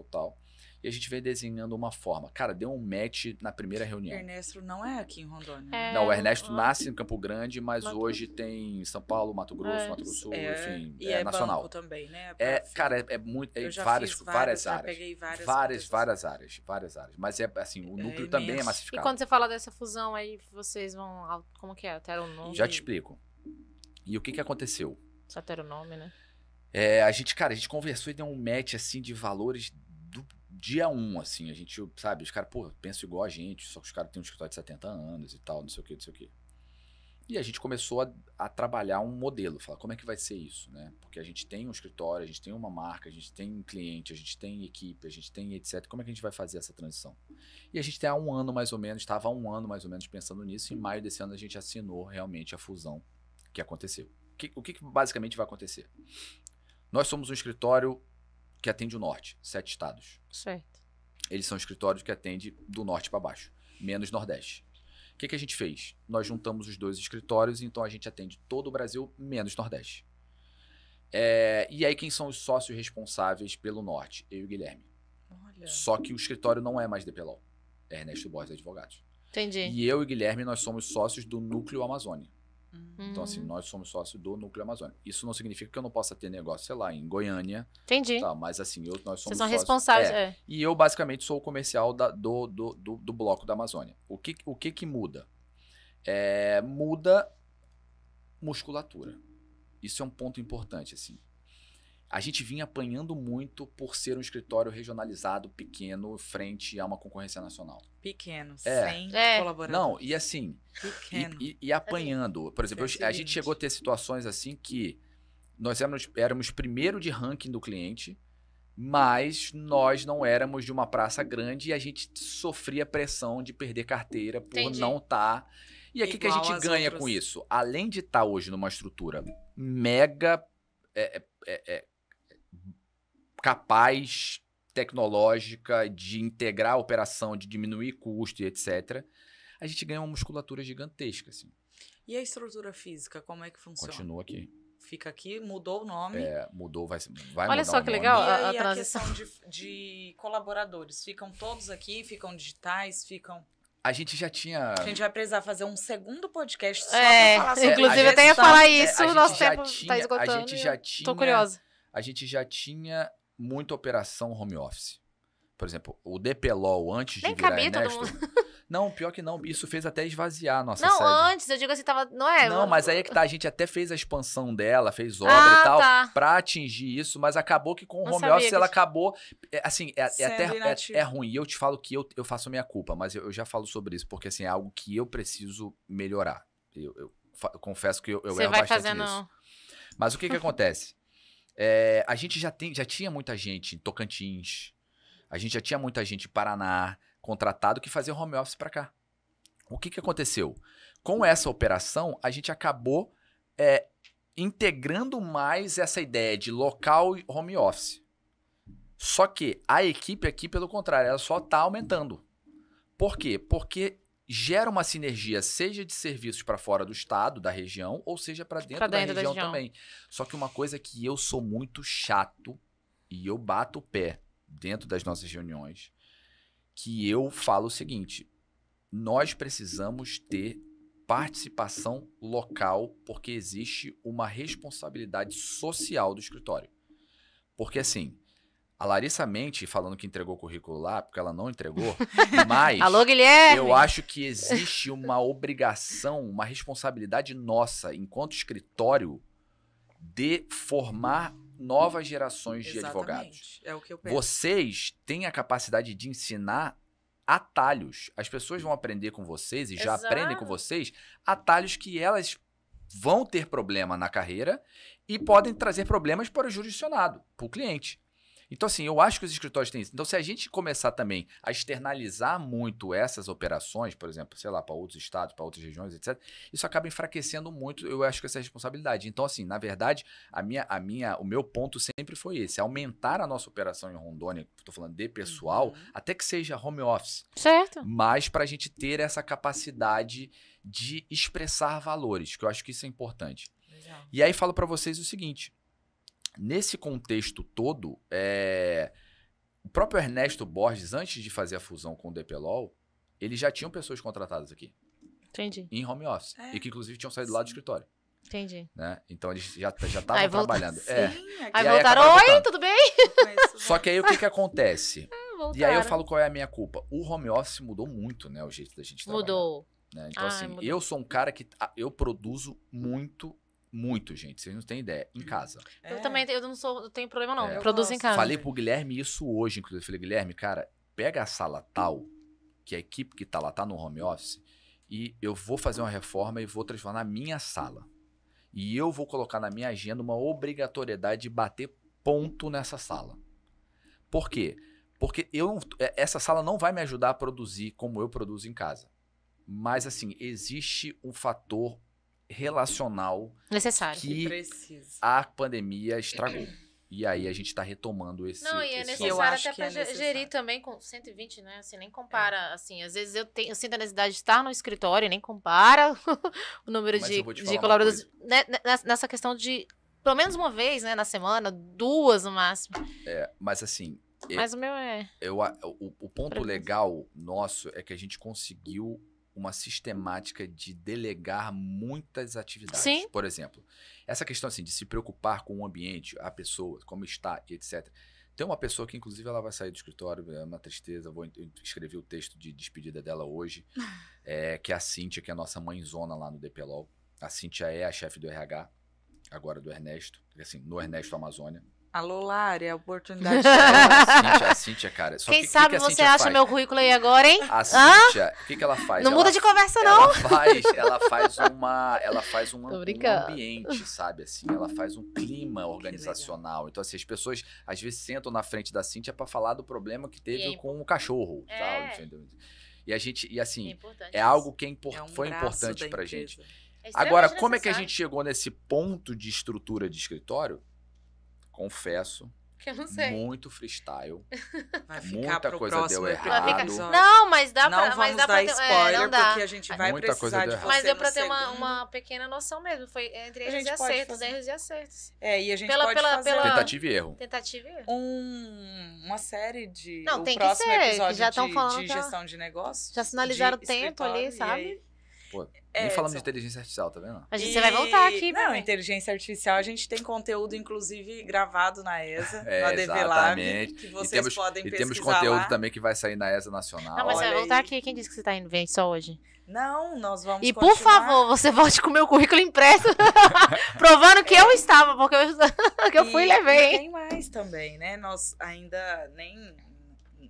tal. E a gente veio desenhando uma forma. Cara, deu um match na primeira reunião. Ernesto não é aqui em Rondônia. É, Não, o Ernesto nasce em Campo Grande, mas Mato hoje tem São Paulo, Mato Grosso, É. Mato Grosso do Sul, É, enfim, e é nacional. banco também, né? Cara, é muito, Eu já várias, fiz várias já áreas. peguei várias Várias áreas. Mas é assim, o núcleo também é imenso. E massificado. quando você fala dessa fusão aí, vocês vão. Como que é? Alteram o nome? Já te explico. E o que aconteceu? Só altera o nome, né? A gente conversou e deu um match, assim, de valores do dia 1, assim. A gente, sabe, os caras, pô, pensam igual a gente, só que os caras têm um escritório de 70 anos e tal, não sei o quê. E a gente começou a trabalhar um modelo, falar como é que vai ser isso, né? Porque a gente tem um escritório, a gente tem uma marca, a gente tem cliente, a gente tem equipe, a gente tem etc. Como é que a gente vai fazer essa transição? E a gente tem há um ano mais ou menos, estava há um ano mais ou menos pensando nisso, e em maio desse ano a gente assinou realmente a fusão que aconteceu. O que basicamente vai acontecer? Nós somos um escritório que atende o norte, 7 estados. Certo. Eles são escritórios que atendem do norte para baixo, menos nordeste. O que a gente fez? Nós juntamos os 2 escritórios, então a gente atende todo o Brasil, menos nordeste. E aí quem são os sócios responsáveis pelo norte? Eu e o Guilherme. Olha. Só que o escritório não é mais DPLOL, é Ernesto Borges Advogados. Entendi. E eu e o Guilherme, nós somos sócios do Núcleo Amazônia. Hum. Então, assim, nós somos sócios do Núcleo Amazônia. Isso não significa que eu não possa ter negócio, sei lá, em Goiânia. Entendi. Tá, mas assim, nós somos Vocês são sócios. responsáveis. E eu, basicamente, sou o comercial do bloco da Amazônia. O que muda? Muda musculatura. Isso é um ponto importante, assim. A gente vinha apanhando muito por ser um escritório regionalizado, pequeno, frente a uma concorrência nacional. Pequeno, É. 100 É. colaboradores. Não, e assim, Pequeno. e apanhando. Por exemplo, É o a gente seguinte. chegou a ter situações assim que nós éramos primeiro de ranking do cliente, mas nós não éramos de uma praça grande e a gente sofria pressão de perder carteira por Entendi. não estar. E aí o que a Igual gente as ganha outras. com isso? Além de estar hoje numa estrutura mega capaz, tecnológica, de integrar a operação, de diminuir custo e etc., a gente ganha uma musculatura gigantesca, assim. E a estrutura física, como é que funciona? Continua aqui. Fica aqui, mudou o nome. Mudou, vai Olha mudar só o que nome. legal. E a aí a transição. questão de colaboradores, ficam todos aqui, ficam digitais, ficam... A gente já tinha... A gente vai precisar fazer um segundo podcast só É, pra falar sobre inclusive a eu até ia gente- falar a isso, gente nosso já tempo tinha- tá esgotando. A gente já e eu tinha... Tô curiosa. A gente já tinha muita operação home office. Por exemplo, o DPLOL, antes Nem de virar cabia todo Ernesto... Não, pior que não. Isso fez até esvaziar a nossa Não, sede. antes, eu digo assim, tava. Não é? Não, mas aí é que tá. A gente até fez a expansão dela, fez obra Ah, e tal, tá. pra atingir isso, mas acabou que com o Não home sabia office que ela tinha- acabou... Sendo até inativa. é ruim. E eu te falo que eu faço a minha culpa, mas eu já falo sobre isso, porque assim, é algo que eu preciso melhorar. Eu confesso que eu Você erro vai bastante fazendo. nisso. Mas o que acontece? A gente já tinha muita gente em Tocantins, a gente já tinha muita gente em Paraná, contratado, que fazia home office pra cá. O que aconteceu? Com essa operação, a gente acabou integrando mais essa ideia de local e home office. Só que a equipe aqui, pelo contrário, ela só está aumentando. Por quê? Porque gera uma sinergia, seja de serviços para fora do estado, da região, ou seja para dentro da região também. Só que uma coisa que eu sou muito chato, e eu bato o pé dentro das nossas reuniões, que eu falo o seguinte: nós precisamos ter participação local, porque existe uma responsabilidade social do escritório. Porque assim, a Larissa mente falando que entregou o currículo lá, porque ela não entregou, mas Alô, Guilherme! Eu acho que existe uma obrigação, uma responsabilidade nossa, enquanto escritório, de formar novas gerações de advogados. É o que eu penso. Vocês têm a capacidade de ensinar atalhos. As pessoas vão aprender com vocês e já aprendem com vocês atalhos que elas vão ter problema na carreira e podem trazer problemas para o jurisdicionado, para o cliente. Então, assim, eu acho que os escritórios têm isso. Então, se a gente começar também a externalizar muito essas operações, por exemplo, sei lá, para outros estados, para outras regiões, etc., isso acaba enfraquecendo muito, eu acho, que essa responsabilidade. Então, assim, na verdade, o meu ponto sempre foi esse: aumentar a nossa operação em Rondônia, estou falando de pessoal, até que seja home office. Certo. Mas para a gente ter essa capacidade de expressar valores, que eu acho que isso é importante. Legal. E aí falo para vocês o seguinte: nesse contexto todo, o próprio Ernesto Borges, antes de fazer a fusão com o DPLOL, eles já tinham pessoas contratadas aqui. Entendi. Em home office. E que, inclusive, tinham saído lá do escritório. Entendi. Né? Então, eles já estavam trabalhando. Aí voltaram, oi, tudo bem? Só que aí, o que acontece? Voltaram. E aí, eu falo qual é a minha culpa. O home office mudou muito, né? O jeito da gente trabalhar. Mudou. Né? Então, assim, mudou. eu sou um cara que eu produzo muito, gente. Vocês não têm ideia. Em casa. Eu também não tenho problema, não. Eu Produzo em casa. Falei pro Guilherme isso hoje, inclusive. Falei, Guilherme, cara, pega a sala tal, que a equipe que tá lá tá no home office, e eu vou fazer uma reforma e vou transformar na minha sala. E eu vou colocar na minha agenda uma obrigatoriedade de bater ponto nessa sala. Por quê? Porque essa sala não vai me ajudar a produzir como eu produzo em casa. Mas, assim, existe um fator relacional necessário que a pandemia estragou. E aí a gente está retomando esse... Não, e é necessário até para gerir também com 120, né? Assim, nem compara, assim, às vezes eu sinto a necessidade de estar no escritório, nem compara o número de colaboradores, né, nessa questão de, pelo menos uma vez, né, na semana, 2 no máximo. Mas assim... Mas o meu o ponto legal nosso é que a gente conseguiu uma sistemática de delegar muitas atividades. Sim. Por exemplo, essa questão assim, de se preocupar com o ambiente, a pessoa, como está e etc. Tem uma pessoa que, inclusive, ela vai sair do escritório, é uma tristeza, eu escrevi o texto de despedida dela hoje, que é a Cíntia, que é a nossa mãezona lá no DPLOL. A Cíntia é a chefe do RH, agora do Ernesto, assim, no Ernesto Amazônia. Alô, Lari, a oportunidade. A Cíntia, cara. Só quem sabe que você acha meu currículo aí agora, hein? A Cíntia, o que ela faz? Não muda de conversa, não. Ela faz um ambiente, sabe? Assim, ela faz um clima organizacional. Então, assim, as pessoas às vezes sentam na frente da Cíntia para falar do problema que teve com o cachorro. Tal, e a gente, e assim, é algo que foi importante pra gente. Agora, como é que a gente chegou nesse ponto de estrutura de escritório? Confesso, que eu não sei. Muito freestyle. Vai ficar muita coisa deu errado. Não, mas dá pra... Não vamos dar spoiler, porque a gente vai muita precisar de você. Mas deu pra ter uma pequena noção mesmo. Foi entre erros e acertos. Erros e acertos. E a gente pode fazer... Tentativa e erro. Tentativa e erro. Uma série de... Não, tem que ser. Episódio já estão falando de gestão de negócios. Já sinalizaram o tempo ali, sabe? Pô, nem falamos de inteligência artificial, tá vendo? Você vai voltar aqui. Não, inteligência artificial, a gente tem conteúdo, inclusive, gravado na ESA, no ADV Lab, que vocês podem pesquisar. E temos conteúdo lá também que vai sair na ESA Nacional. Não, mas você vai voltar aqui. Quem disse que você tá indo ver só hoje? Não, nós vamos E, por favor, você volte com o meu currículo impresso, provando que eu estava, porque eu fui e levei. E tem mais também, né? Nós ainda nem...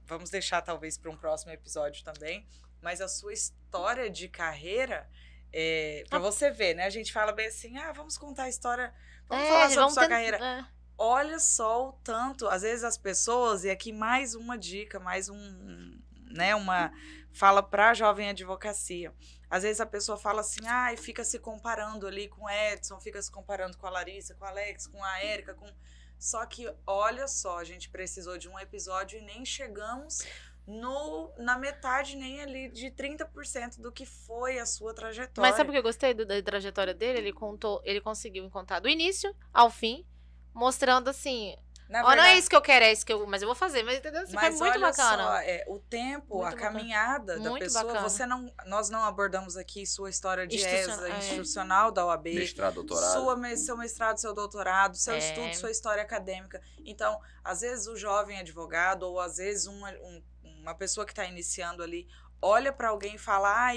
Vamos deixar, talvez, para um próximo episódio também. Mas a sua história de carreira, pra você ver, né? A gente fala bem assim, vamos contar a história, vamos falar sobre sua carreira. Olha só o tanto, às vezes as pessoas, e aqui mais uma dica, mais uma fala pra jovem advocacia. Às vezes a pessoa fala assim, e fica se comparando ali com o Edson, fica se comparando com a Larissa, com a Alex, com a Érica, Só que, olha só, a gente precisou de um episódio e nem chegamos na metade nem ali de 30% do que foi a sua trajetória. Mas sabe o que eu gostei da trajetória dele? Ele conseguiu contar do início ao fim, mostrando assim... Não é isso que eu quero, é isso que eu... Mas eu vou fazer, mas entendeu? Isso foi muito bacana. Só, o tempo, muito a caminhada da pessoa, nós não abordamos aqui sua história de ESA, institucional da OAB. Mestrado, doutorado. Seu mestrado, seu doutorado, seu estudo, sua história acadêmica. Então, às vezes o jovem advogado, ou às vezes uma pessoa que está iniciando ali, olha para alguém e fala,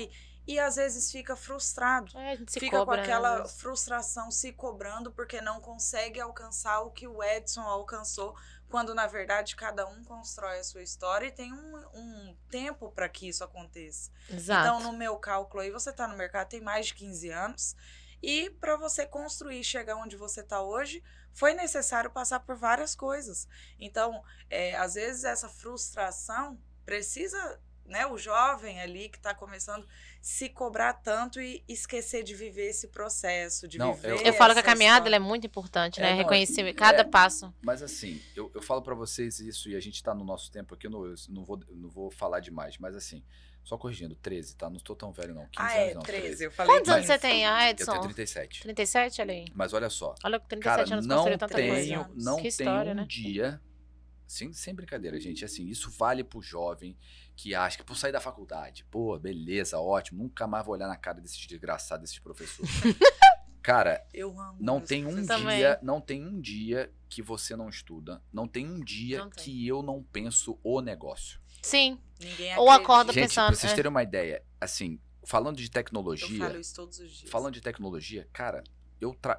e às vezes fica frustrado. A gente se fica cobra, com aquela frustração se cobrando porque não consegue alcançar o que o Edson alcançou, quando na verdade cada um constrói a sua história e tem um tempo para que isso aconteça. Exato. Então, no meu cálculo aí, você está no mercado tem mais de 15 anos e para você construir e chegar onde você está hoje, foi necessário passar por várias coisas. Então, às vezes essa frustração precisa... Né, o jovem ali que está começando se cobrar tanto e esquecer de viver esse processo, Eu falo que a caminhada ela é muito importante, né? Reconhecer cada passo. Mas assim, eu falo para vocês isso e a gente está no nosso tempo aqui, eu não vou falar demais, mas assim, só corrigindo, 13, tá? Não estou tão velho não, 15 anos não. 13, eu falei. Quantos anos você tem, Edson? Eu tenho 37. 37, olha aí. Mas olha só. Olha, com 37 anos construiu tanta coisa. Não que história, tem né? dia... Sem brincadeira, gente. Assim, isso vale pro jovem que acha que por sair da faculdade, pô, beleza, ótimo, nunca mais vou olhar na cara desses desgraçados, desses professores. Cara, eu amo não tem um dia que você não estuda, não tem um dia que eu não penso o negócio. Sim. Ninguém ou acorda gente, pensando. Pra vocês terem uma ideia, assim, falando de tecnologia... Eu falo isso todos os dias. Falando de tecnologia, cara...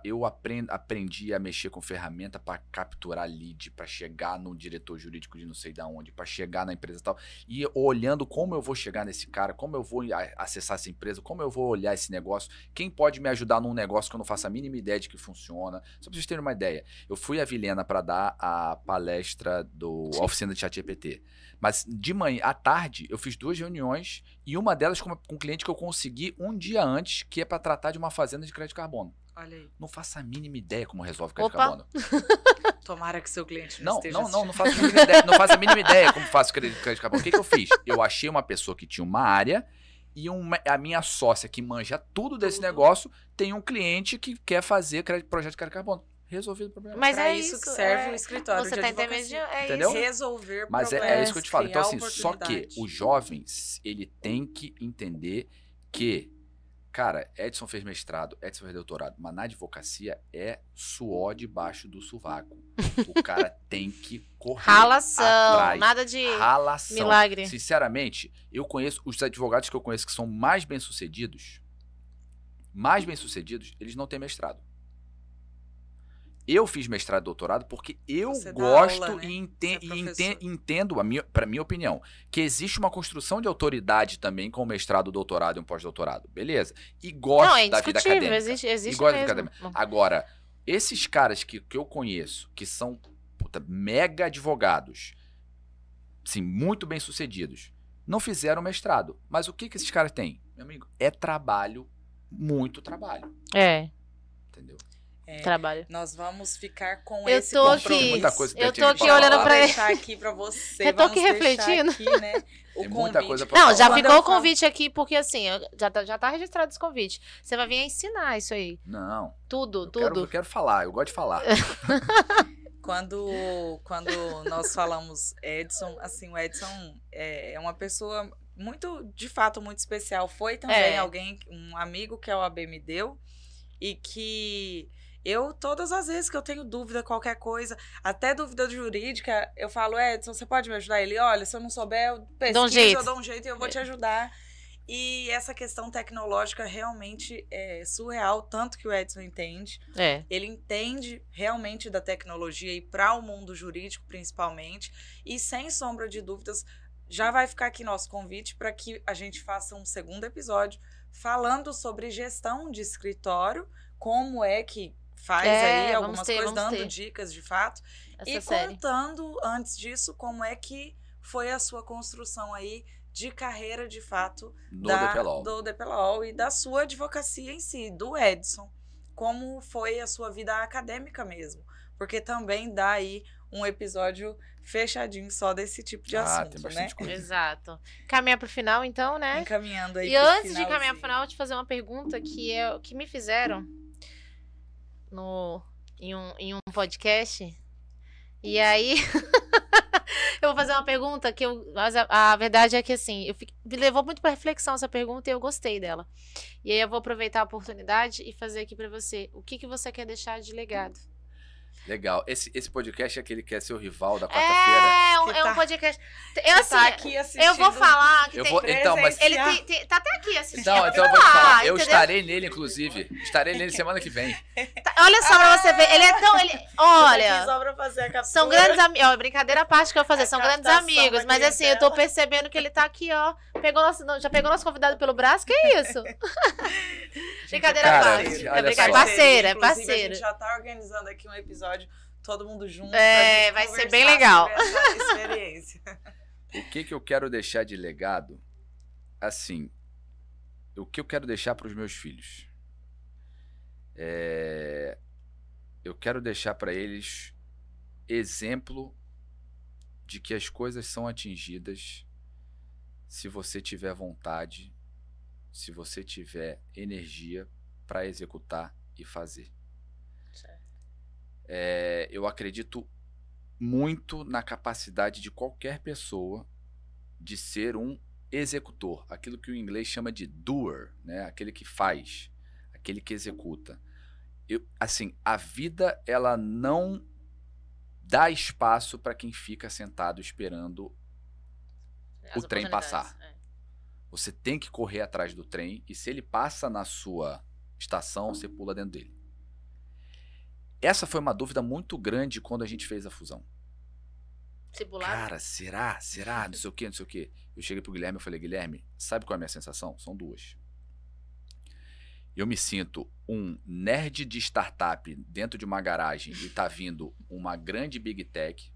Eu aprendi a mexer com ferramenta para capturar lead, para chegar no diretor jurídico de não sei da onde, para chegar na empresa e tal. E olhando como eu vou chegar nesse cara, como eu vou acessar essa empresa, como eu vou olhar esse negócio, quem pode me ajudar num negócio que eu não faço a mínima ideia de que funciona. Só para vocês terem uma ideia. Eu fui a Vilhena para dar a palestra do Oficina de ChatGPT. Mas de manhã, à tarde, eu fiz 2 reuniões e uma delas com um cliente que eu consegui um dia antes, que é para tratar de uma fazenda de crédito de carbono. Olha aí. Não faço a mínima ideia como resolve crédito de carbono. Tomara que seu cliente não esteja não faço a mínima ideia, não faço a mínima ideia como faço crédito de carbono. O que eu fiz? Eu achei uma pessoa que tinha uma área e a minha sócia que manja tudo desse negócio tem um cliente que quer fazer projeto de crédito de carbono. Resolvido o problema. Mas é isso que serve o escritório você de advocacia. Entendeu? Resolver Mas problemas. é isso que eu te falo. Então assim, só que o jovem, ele tem que entender que, cara, Edson fez mestrado, Edson fez doutorado, mas na advocacia é suor debaixo do sovaco. O cara tem que correr ralação, atrás. Nada de ralação. Milagre. Sinceramente, eu conheço os advogados que eu conheço que são mais bem-sucedidos, eles não têm mestrado. Eu fiz mestrado e doutorado porque eu gosto aula, né? e entendo, para minha opinião, que existe uma construção de autoridade também com o mestrado, doutorado e um pós-doutorado. Beleza? E gosto da vida acadêmica. Existe mesmo. Agora, esses caras que eu conheço, que são mega advogados, assim, muito bem sucedidos, não fizeram mestrado. Mas o que esses caras têm, meu amigo? É trabalho, muito trabalho. Entendeu? Trabalho. Nós vamos ficar com eu esse tô compromisso. Eu tô aqui olhando pra ele. Deixar aqui pra você. Eu tô aqui refletindo. Aqui, né, tem muita coisa pra falar. Não, já ficou o convite aqui, porque assim, já tá registrado esse convite. Você vai vir a ensinar isso aí. Não. Tudo. Eu quero falar, eu gosto de falar. Quando nós falamos Edson, assim, o Edson é uma pessoa muito, de fato, muito especial. Foi também um amigo que a OAB me deu e que... todas as vezes que eu tenho dúvida, qualquer coisa, até dúvida jurídica, eu falo, Edson, você pode me ajudar? Ele, olha, se eu não souber, eu pesquiso, eu dou um jeito e eu vou te ajudar. E essa questão tecnológica realmente é surreal, tanto que o Edson entende. Ele entende realmente da tecnologia e para o mundo jurídico, principalmente. E, sem sombra de dúvidas, já vai ficar aqui nosso convite para que a gente faça um segundo episódio falando sobre gestão de escritório, como é que faz aí algumas coisas, dando dicas de fato. Contando, antes disso, como é que foi a sua construção aí de carreira, de fato, do DPLOL e da sua advocacia em si, do Edson. Como foi a sua vida acadêmica mesmo. Porque também dá aí um episódio fechadinho só desse tipo de assunto, tem né? bastante coisa. Exato. Caminhar pro final, então, né? Encaminhando aí E pro antes de caminhar pro finalzinho. final, eu vou te fazer uma pergunta que me fizeram em um podcast. E aí, eu vou fazer uma pergunta mas a verdade é que, assim, me levou muito pra reflexão essa pergunta e eu gostei dela. E aí eu vou aproveitar a oportunidade e fazer aqui pra você. O que você quer deixar de legado? Legal. Esse podcast é aquele que é seu rival da quarta-feira. Que É tá- um podcast. Que Eu, assim, tá aqui assistindo. eu vou falar que Eu tem... vou, então, mas Ele tá até aqui assistindo. então eu vou te falar. Eu entendeu? estarei nele, inclusive. Estarei nele semana que vem. Olha só pra você ver. Ele é tão... Olha... Aqui só pra fazer a captura. São grandes amigos. Ó, brincadeira à parte que eu vou fazer. A São grandes captação amigos. da Mas assim, eu tô clientela. percebendo que ele tá aqui, ó. Já pegou nosso convidado pelo braço? Que isso? Brincadeira à Cara, parte. olha É brincadeira. só. Parceira, Inclusive, a parceira. gente já tá organizando aqui um episódio, todo mundo junto. É, pra gente vai ser conversar bem legal. sobre essa experiência. O que eu quero deixar de legado? Assim, o que eu quero deixar para os meus filhos? Eu quero deixar para eles exemplo de que as coisas são atingidas se você tiver vontade, se você tiver energia para executar e fazer. Eu acredito muito na capacidade de qualquer pessoa de ser um executor, aquilo que o inglês chama de doer, né? Aquele que faz, aquele que executa. Assim, a vida ela não dá espaço para quem fica sentado esperando As o trem oportunidades, passar. Você tem que correr atrás do trem e se ele passa na sua estação, você pula dentro dele. Essa foi uma dúvida muito grande quando a gente fez a fusão. Cibular? Cara, será? Será? Não sei o quê, não sei o quê. Eu cheguei pro Guilherme e falei, Guilherme, sabe qual é a minha sensação? São duas. Eu me sinto um nerd de startup dentro de uma garagem e tá vindo uma grande big tech.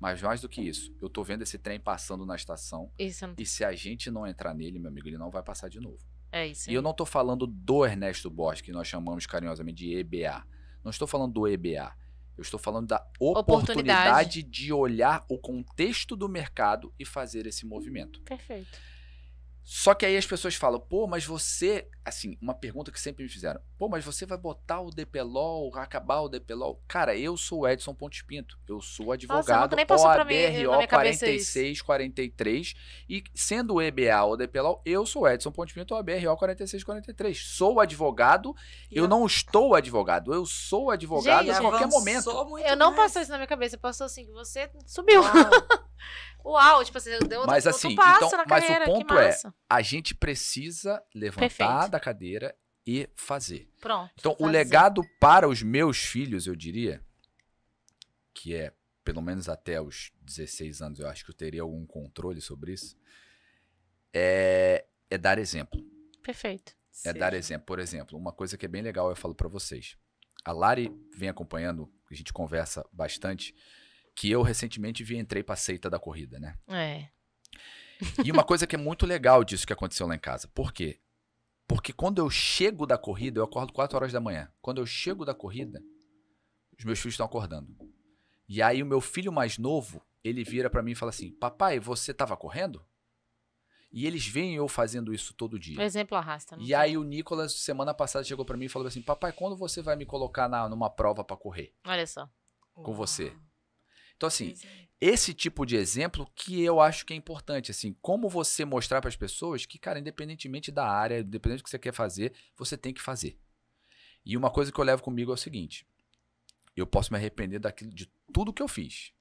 Mas mais do que isso, eu tô vendo esse trem passando na estação Isso não... e se a gente não entrar nele, meu amigo, ele não vai passar de novo. É isso. E eu não tô falando do Ernesto Borges, que nós chamamos carinhosamente de EBA. Não estou falando do EBA. Eu estou falando da oportunidade de olhar o contexto do mercado e fazer esse movimento. Perfeito. Só que aí as pessoas falam, pô, mas você... Assim, uma pergunta que sempre me fizeram. Pô, mas você vai botar o DPLOL, acabar o DPLOL? Cara, eu sou o Edson Pontes Pinto. Eu sou advogado nunca nem passou pra mim, na OABRO minha cabeça 46, 43. E sendo o EBA ou DPLOL, eu sou o Edson Pontes Pinto, OABRO 46, 43. Sou advogado, eu não estou advogado. Eu sou advogado Gente, a qualquer momento. Eu não passou isso na minha cabeça. Passou assim, que você subiu. Uau, tipo, você deu Mas outro assim, passo então, na mas carreira, o ponto que massa. a gente precisa levantar Perfeito. da cadeira e fazer. Pronto. Então, o fazer. legado para os meus filhos, eu diria, que é pelo menos até os 16 anos, eu acho que eu teria algum controle sobre isso, é dar exemplo. Perfeito. É dar exemplo. Por exemplo, uma coisa que é bem legal, eu falo para vocês. A Lari vem acompanhando, a gente conversa bastante, que eu recentemente entrei pra seita da corrida, né? É. E uma coisa que é muito legal disso que aconteceu lá em casa. Por quê? Porque quando eu chego da corrida, eu acordo 4 horas da manhã. Quando eu chego da corrida, os meus filhos estão acordando. E aí o meu filho mais novo, ele vira pra mim e fala assim, papai, você tava correndo? E eles veem eu fazendo isso todo dia. O exemplo arrasta. E aí o Nicolas, semana passada, chegou pra mim e falou assim, papai, quando você vai me colocar numa prova pra correr Olha só. com você? Então assim, esse tipo de exemplo que eu acho que é importante, assim, como você mostrar para as pessoas que, cara, independentemente da área, independente do que você quer fazer, você tem que fazer. E uma coisa que eu levo comigo é o seguinte, eu posso me arrepender de tudo que eu fiz,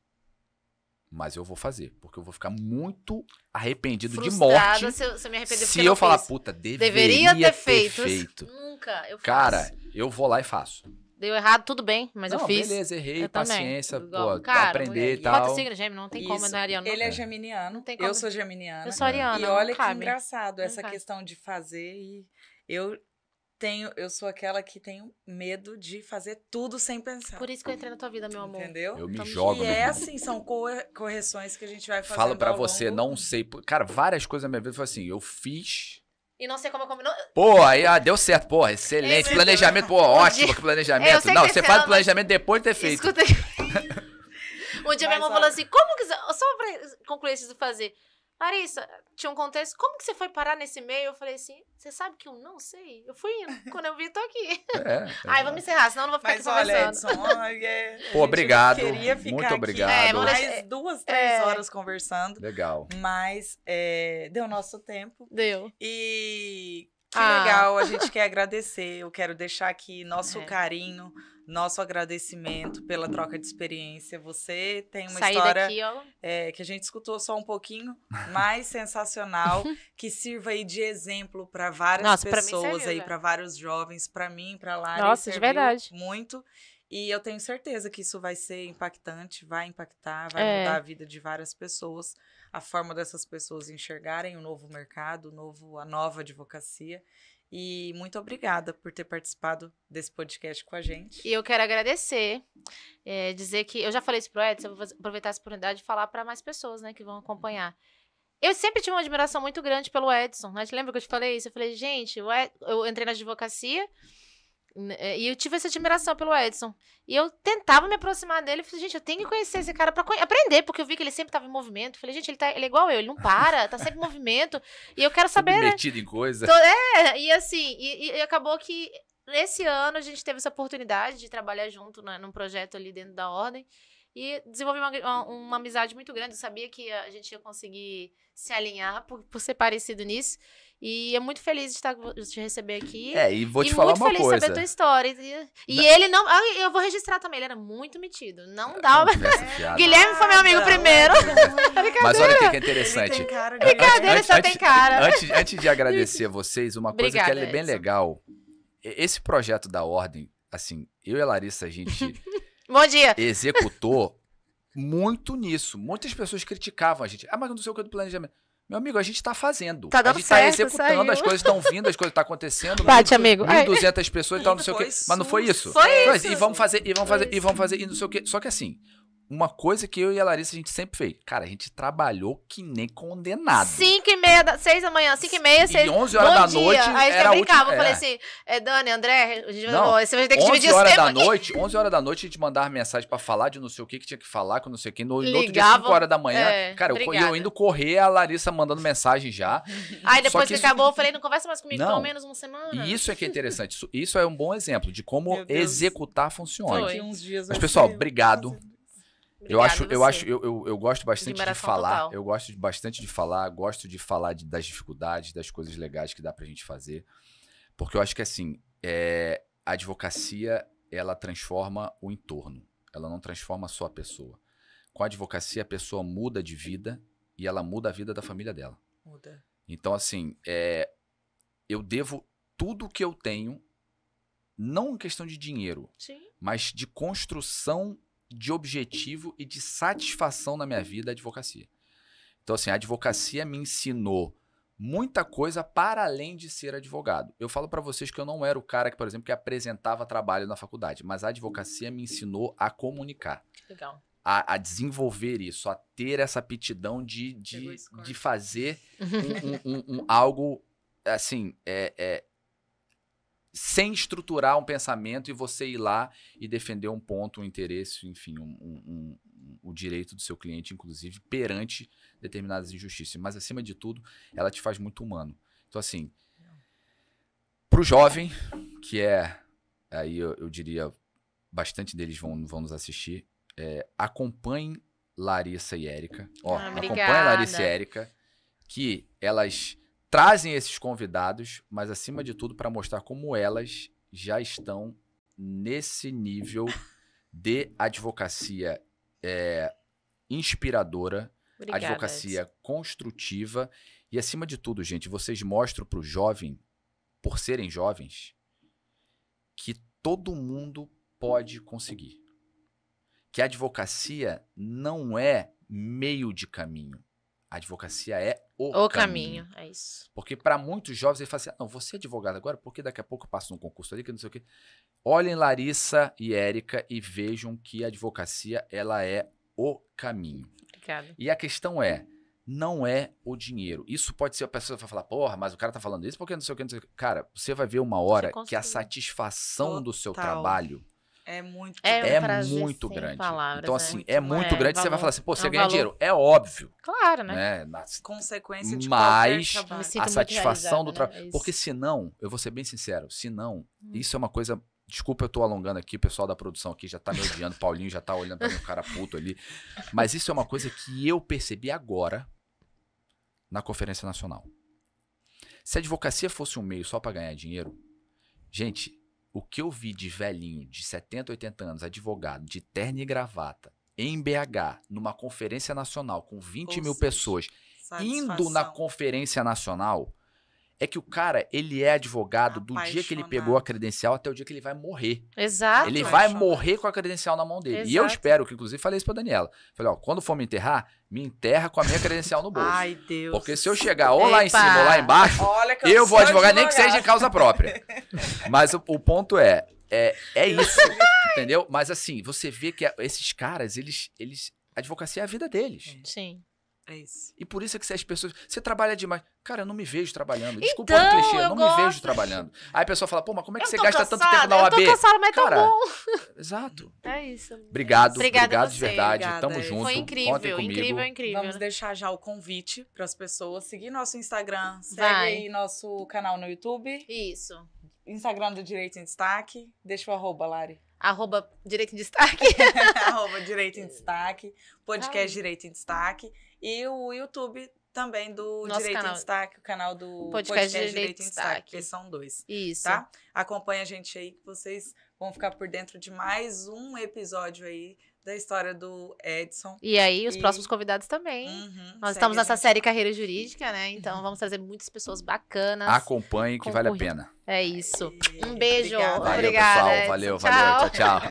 mas eu vou fazer, porque eu vou ficar muito arrependido Frustrada de morte se eu me arrepender se porque eu não falar, fiz. puta, Deveria ter feito. feito. Nunca, eu faço. Cara, eu vou lá e faço. Deu errado, tudo bem, mas Não, eu fiz. beleza, errei, Eu também. paciência, Igual, pô, cara, aprender e Bota tal. signo gêmeo, não tem como, Isso. não é ariano. Ele é geminiano, Não tem como. eu sou geminiana. Eu sou ariana, E olha não que cabe. engraçado Não essa cabe. questão de fazer e eu sou aquela que tenho medo de fazer tudo sem pensar. Por isso que eu entrei na tua vida, meu amor. Entendeu? Eu me Então, jogo. E meu é irmão. assim, são correções que a gente vai fazendo Falo pra ao você, longo. não sei. Cara, várias coisas na minha vida foi assim, eu fiz. E não sei como eu combinou. Pô, aí deu certo, pô, excelente. Ei, Planejamento, pô, Um ótimo dia- que planejamento. Eu sei Não, que você esse faz ano- planejamento depois de ter feito. Escuta aqui. Um dia minha irmã falou assim, como que... Só pra concluir isso de fazer. Larissa, tinha um contexto, como que você foi parar nesse meio? Eu falei assim, você sabe que eu não sei? Eu fui indo, quando eu vi, tô aqui. Ai, vamos encerrar, senão eu não vou ficar aqui conversando. Olha, Edson, pô, obrigado, queria ficar muito obrigado. Aqui mais 2, 3 horas conversando. Legal. Mas deu nosso tempo. Deu. E que legal, a gente quer agradecer. Eu quero deixar aqui nosso carinho, nosso agradecimento pela troca de experiência. Você tem uma história daqui, ó. Que a gente escutou só um pouquinho, mais sensacional, que sirva aí de exemplo para várias pessoas aí, para vários jovens, para mim, para Lari. Nossa, de verdade. Muito. E eu tenho certeza que isso vai ser impactante, vai impactar, vai mudar a vida de várias pessoas, a forma dessas pessoas enxergarem o novo mercado, a nova advocacia. E muito obrigada por ter participado desse podcast com a gente. E eu quero agradecer, dizer que... Eu já falei isso pro Edson, eu vou aproveitar essa oportunidade de falar para mais pessoas, né, que vão acompanhar. Eu sempre tive uma admiração muito grande pelo Edson, né? Lembra que eu te falei isso? Eu falei, gente, eu entrei na advocacia e eu tive essa admiração pelo Edson. E eu tentava me aproximar dele e falei, gente, eu tenho que conhecer esse cara pra aprender, porque eu vi que ele sempre estava em movimento. Eu falei, gente, ele é igual eu, ele não para, tá sempre em movimento. E eu quero saber, né? Metido em coisa. E assim, e acabou que esse ano a gente teve essa oportunidade de trabalhar junto, né, num projeto ali dentro da Ordem. E desenvolvi uma amizade muito grande. Eu sabia que a gente ia conseguir se alinhar por ser parecido nisso. E é muito feliz de te receber aqui. E vou te falar uma coisa. Muito feliz de saber a tua história. E ele não... eu vou registrar também. Ele era muito metido. Não dava... Guilherme foi meu amigo primeiro. Mas olha o que é interessante. Brincadeira, só tem cara. Antes de agradecer a vocês, uma coisa que é bem legal. Esse projeto da Ordem, assim, eu e a Larissa, a gente... Bom dia. Executou muito nisso. Muitas pessoas criticavam a gente. Mas não sei o que é do planejamento. Meu amigo, a gente tá fazendo. Tá dando a gente certo, tá executando, saiu. As coisas estão vindo, as coisas estão acontecendo. Bate, amigo. 1.200 pessoas e tal, não sei o quê. Mas não foi isso. Foi isso. E vamos fazer, e vamos fazer, e não sei o quê. Só que assim, uma coisa que eu e a Larissa a gente sempre fez. Cara, a gente trabalhou que nem condenado. 5h30, 6 da manhã, 5h30, 6. E 11 horas da noite Aí era eu brincava, eu última, falei assim, Dani, André, não, você vai ter que dividir 11 horas esse tempo da noite, 11 horas da noite a gente mandava mensagem pra falar de não sei o que tinha que falar, com não sei o que. No outro dia, 5 horas da manhã, cara, eu indo correr, a Larissa mandando mensagem já. Aí depois que acabou, eu falei, não conversa mais comigo, pelo menos uma semana. E isso é que é interessante, isso é um bom exemplo de como executar funciona. Mas pessoal, obrigado. Eu gosto bastante de falar. Total. Eu gosto bastante de falar. Gosto de falar das dificuldades, das coisas legais que dá pra gente fazer. Porque eu acho que assim, a advocacia, ela transforma o entorno. Ela não transforma só a pessoa. Com a advocacia, a pessoa muda de vida e ela muda a vida da família dela. Muda. Então, assim, eu devo tudo que eu tenho, não em questão de dinheiro, mas de construção de objetivo e de satisfação na minha vida, a advocacia. Então, assim, a advocacia me ensinou muita coisa para além de ser advogado. Eu falo para vocês que eu não era o cara que, por exemplo, que apresentava trabalho na faculdade, mas a advocacia me ensinou a comunicar. Que legal. A desenvolver isso, a ter essa aptidão de fazer algo, assim, sem estruturar um pensamento e você ir lá e defender um ponto, um interesse, enfim, o direito do seu cliente, inclusive, perante determinadas injustiças. Mas, acima de tudo, ela te faz muito humano. Então, assim, pro jovem, que aí eu diria, bastante deles vão nos assistir, acompanhe Larissa e Érica. Acompanhe Larissa e Érica, que elas trazem esses convidados, mas acima de tudo para mostrar como elas já estão nesse nível de advocacia inspiradora, Obrigada, advocacia Edson. construtiva e acima de tudo, gente, vocês mostram para o jovem, por serem jovens, que todo mundo pode conseguir. Que a advocacia não é meio de caminho. A advocacia é o caminho. É isso. Porque para muitos jovens, ele fala assim, não, você é advogado agora, porque daqui a pouco eu passo num concurso ali, que não sei o quê. Olhem Larissa e Érica e vejam que a advocacia, ela é o caminho. Obrigada. E a questão não é o dinheiro. Isso pode ser, a pessoa vai falar, porra, mas o cara tá falando isso porque não sei o que, não sei o que. Cara, você vai ver uma hora que a satisfação do seu trabalho É muito É prazer muito sem grande. palavras, Então, é assim, muito- é muito é, grande. Você vai valor- falar assim, pô, você é um ganha valor- dinheiro. É óbvio. Claro, né? Né? consequência de Mas qualquer Eu me trabalho. sinto a muito satisfação do realizada, trabalho. né? É isso. Porque senão, eu vou ser bem sincero, senão, isso é uma coisa. Desculpa, eu tô alongando aqui, o pessoal da produção aqui já tá me odiando, Paulinho já tá olhando pra mim, um cara puto ali. Mas isso é uma coisa que eu percebi agora na Conferência Nacional. Se a advocacia fosse um meio só pra ganhar dinheiro, gente, o que eu vi de velhinho de 70, 80 anos, advogado, de terno e gravata, em BH, numa conferência nacional com 20 Ou mil seja, pessoas, indo na satisfação. conferência nacional, é que o cara, ele é advogado do dia que ele pegou a Apaixonado. credencial até o dia que ele vai morrer. Exato. Ele vai Apaixonado. morrer com a credencial na mão dele. E eu Exato. espero, que inclusive falei isso pra Daniela. Falei, ó, quando for me enterrar, me enterra com a minha credencial no bolso. Ai, Deus. Porque se eu chegar ou lá em Epa. cima ou lá embaixo, Olha que eu vou sou advogar nem que advogada. seja em causa própria. Mas o ponto é isso, entendeu? Mas assim, você vê que esses caras, eles a advocacia é a vida deles. Sim. É isso. E por isso é que as pessoas, você trabalha demais. Cara, eu não me vejo trabalhando. Desculpa Então, o clichê, eu eu não gosto. me vejo trabalhando. Aí a pessoa fala, pô, mas como é que Eu você tô gasta tanto cansada, tempo na OAB? Eu tô cansada, mas tá Cara, bom. Exato. É isso. Obrigado, Obrigada a obrigado de você. verdade. Obrigada, Tamo Edson. junto. Foi Contem incrível, comigo. incrível, incrível. Vamos deixar já o convite para as pessoas seguir nosso Instagram. Segue Vai. aí nosso canal no YouTube. Isso. Instagram do Direito em Destaque. Deixa o arroba, Lari. @Direito em Destaque. Arroba Direito em Destaque. Podcast Ah. Direito em Destaque. E o YouTube também do Nosso Direito canal. em Destaque. O canal do Podcast Podcast Direito Direito em em Destaque. Destaque. Que são 2. Isso. Tá? Acompanha a gente aí que vocês vão ficar por dentro de mais um episódio aí da história do Edson. E aí, os E- próximos convidados também. Uhum, Nós segue estamos a nessa gente série lá. Carreira Jurídica, né? Então vamos trazer muitas pessoas bacanas. Acompanhe que vale a Concorrido. pena. É isso. E- Um beijo. Obrigada. Valeu, Obrigada, pessoal. Edson. Valeu, Tchau. valeu. Tchau, tchau.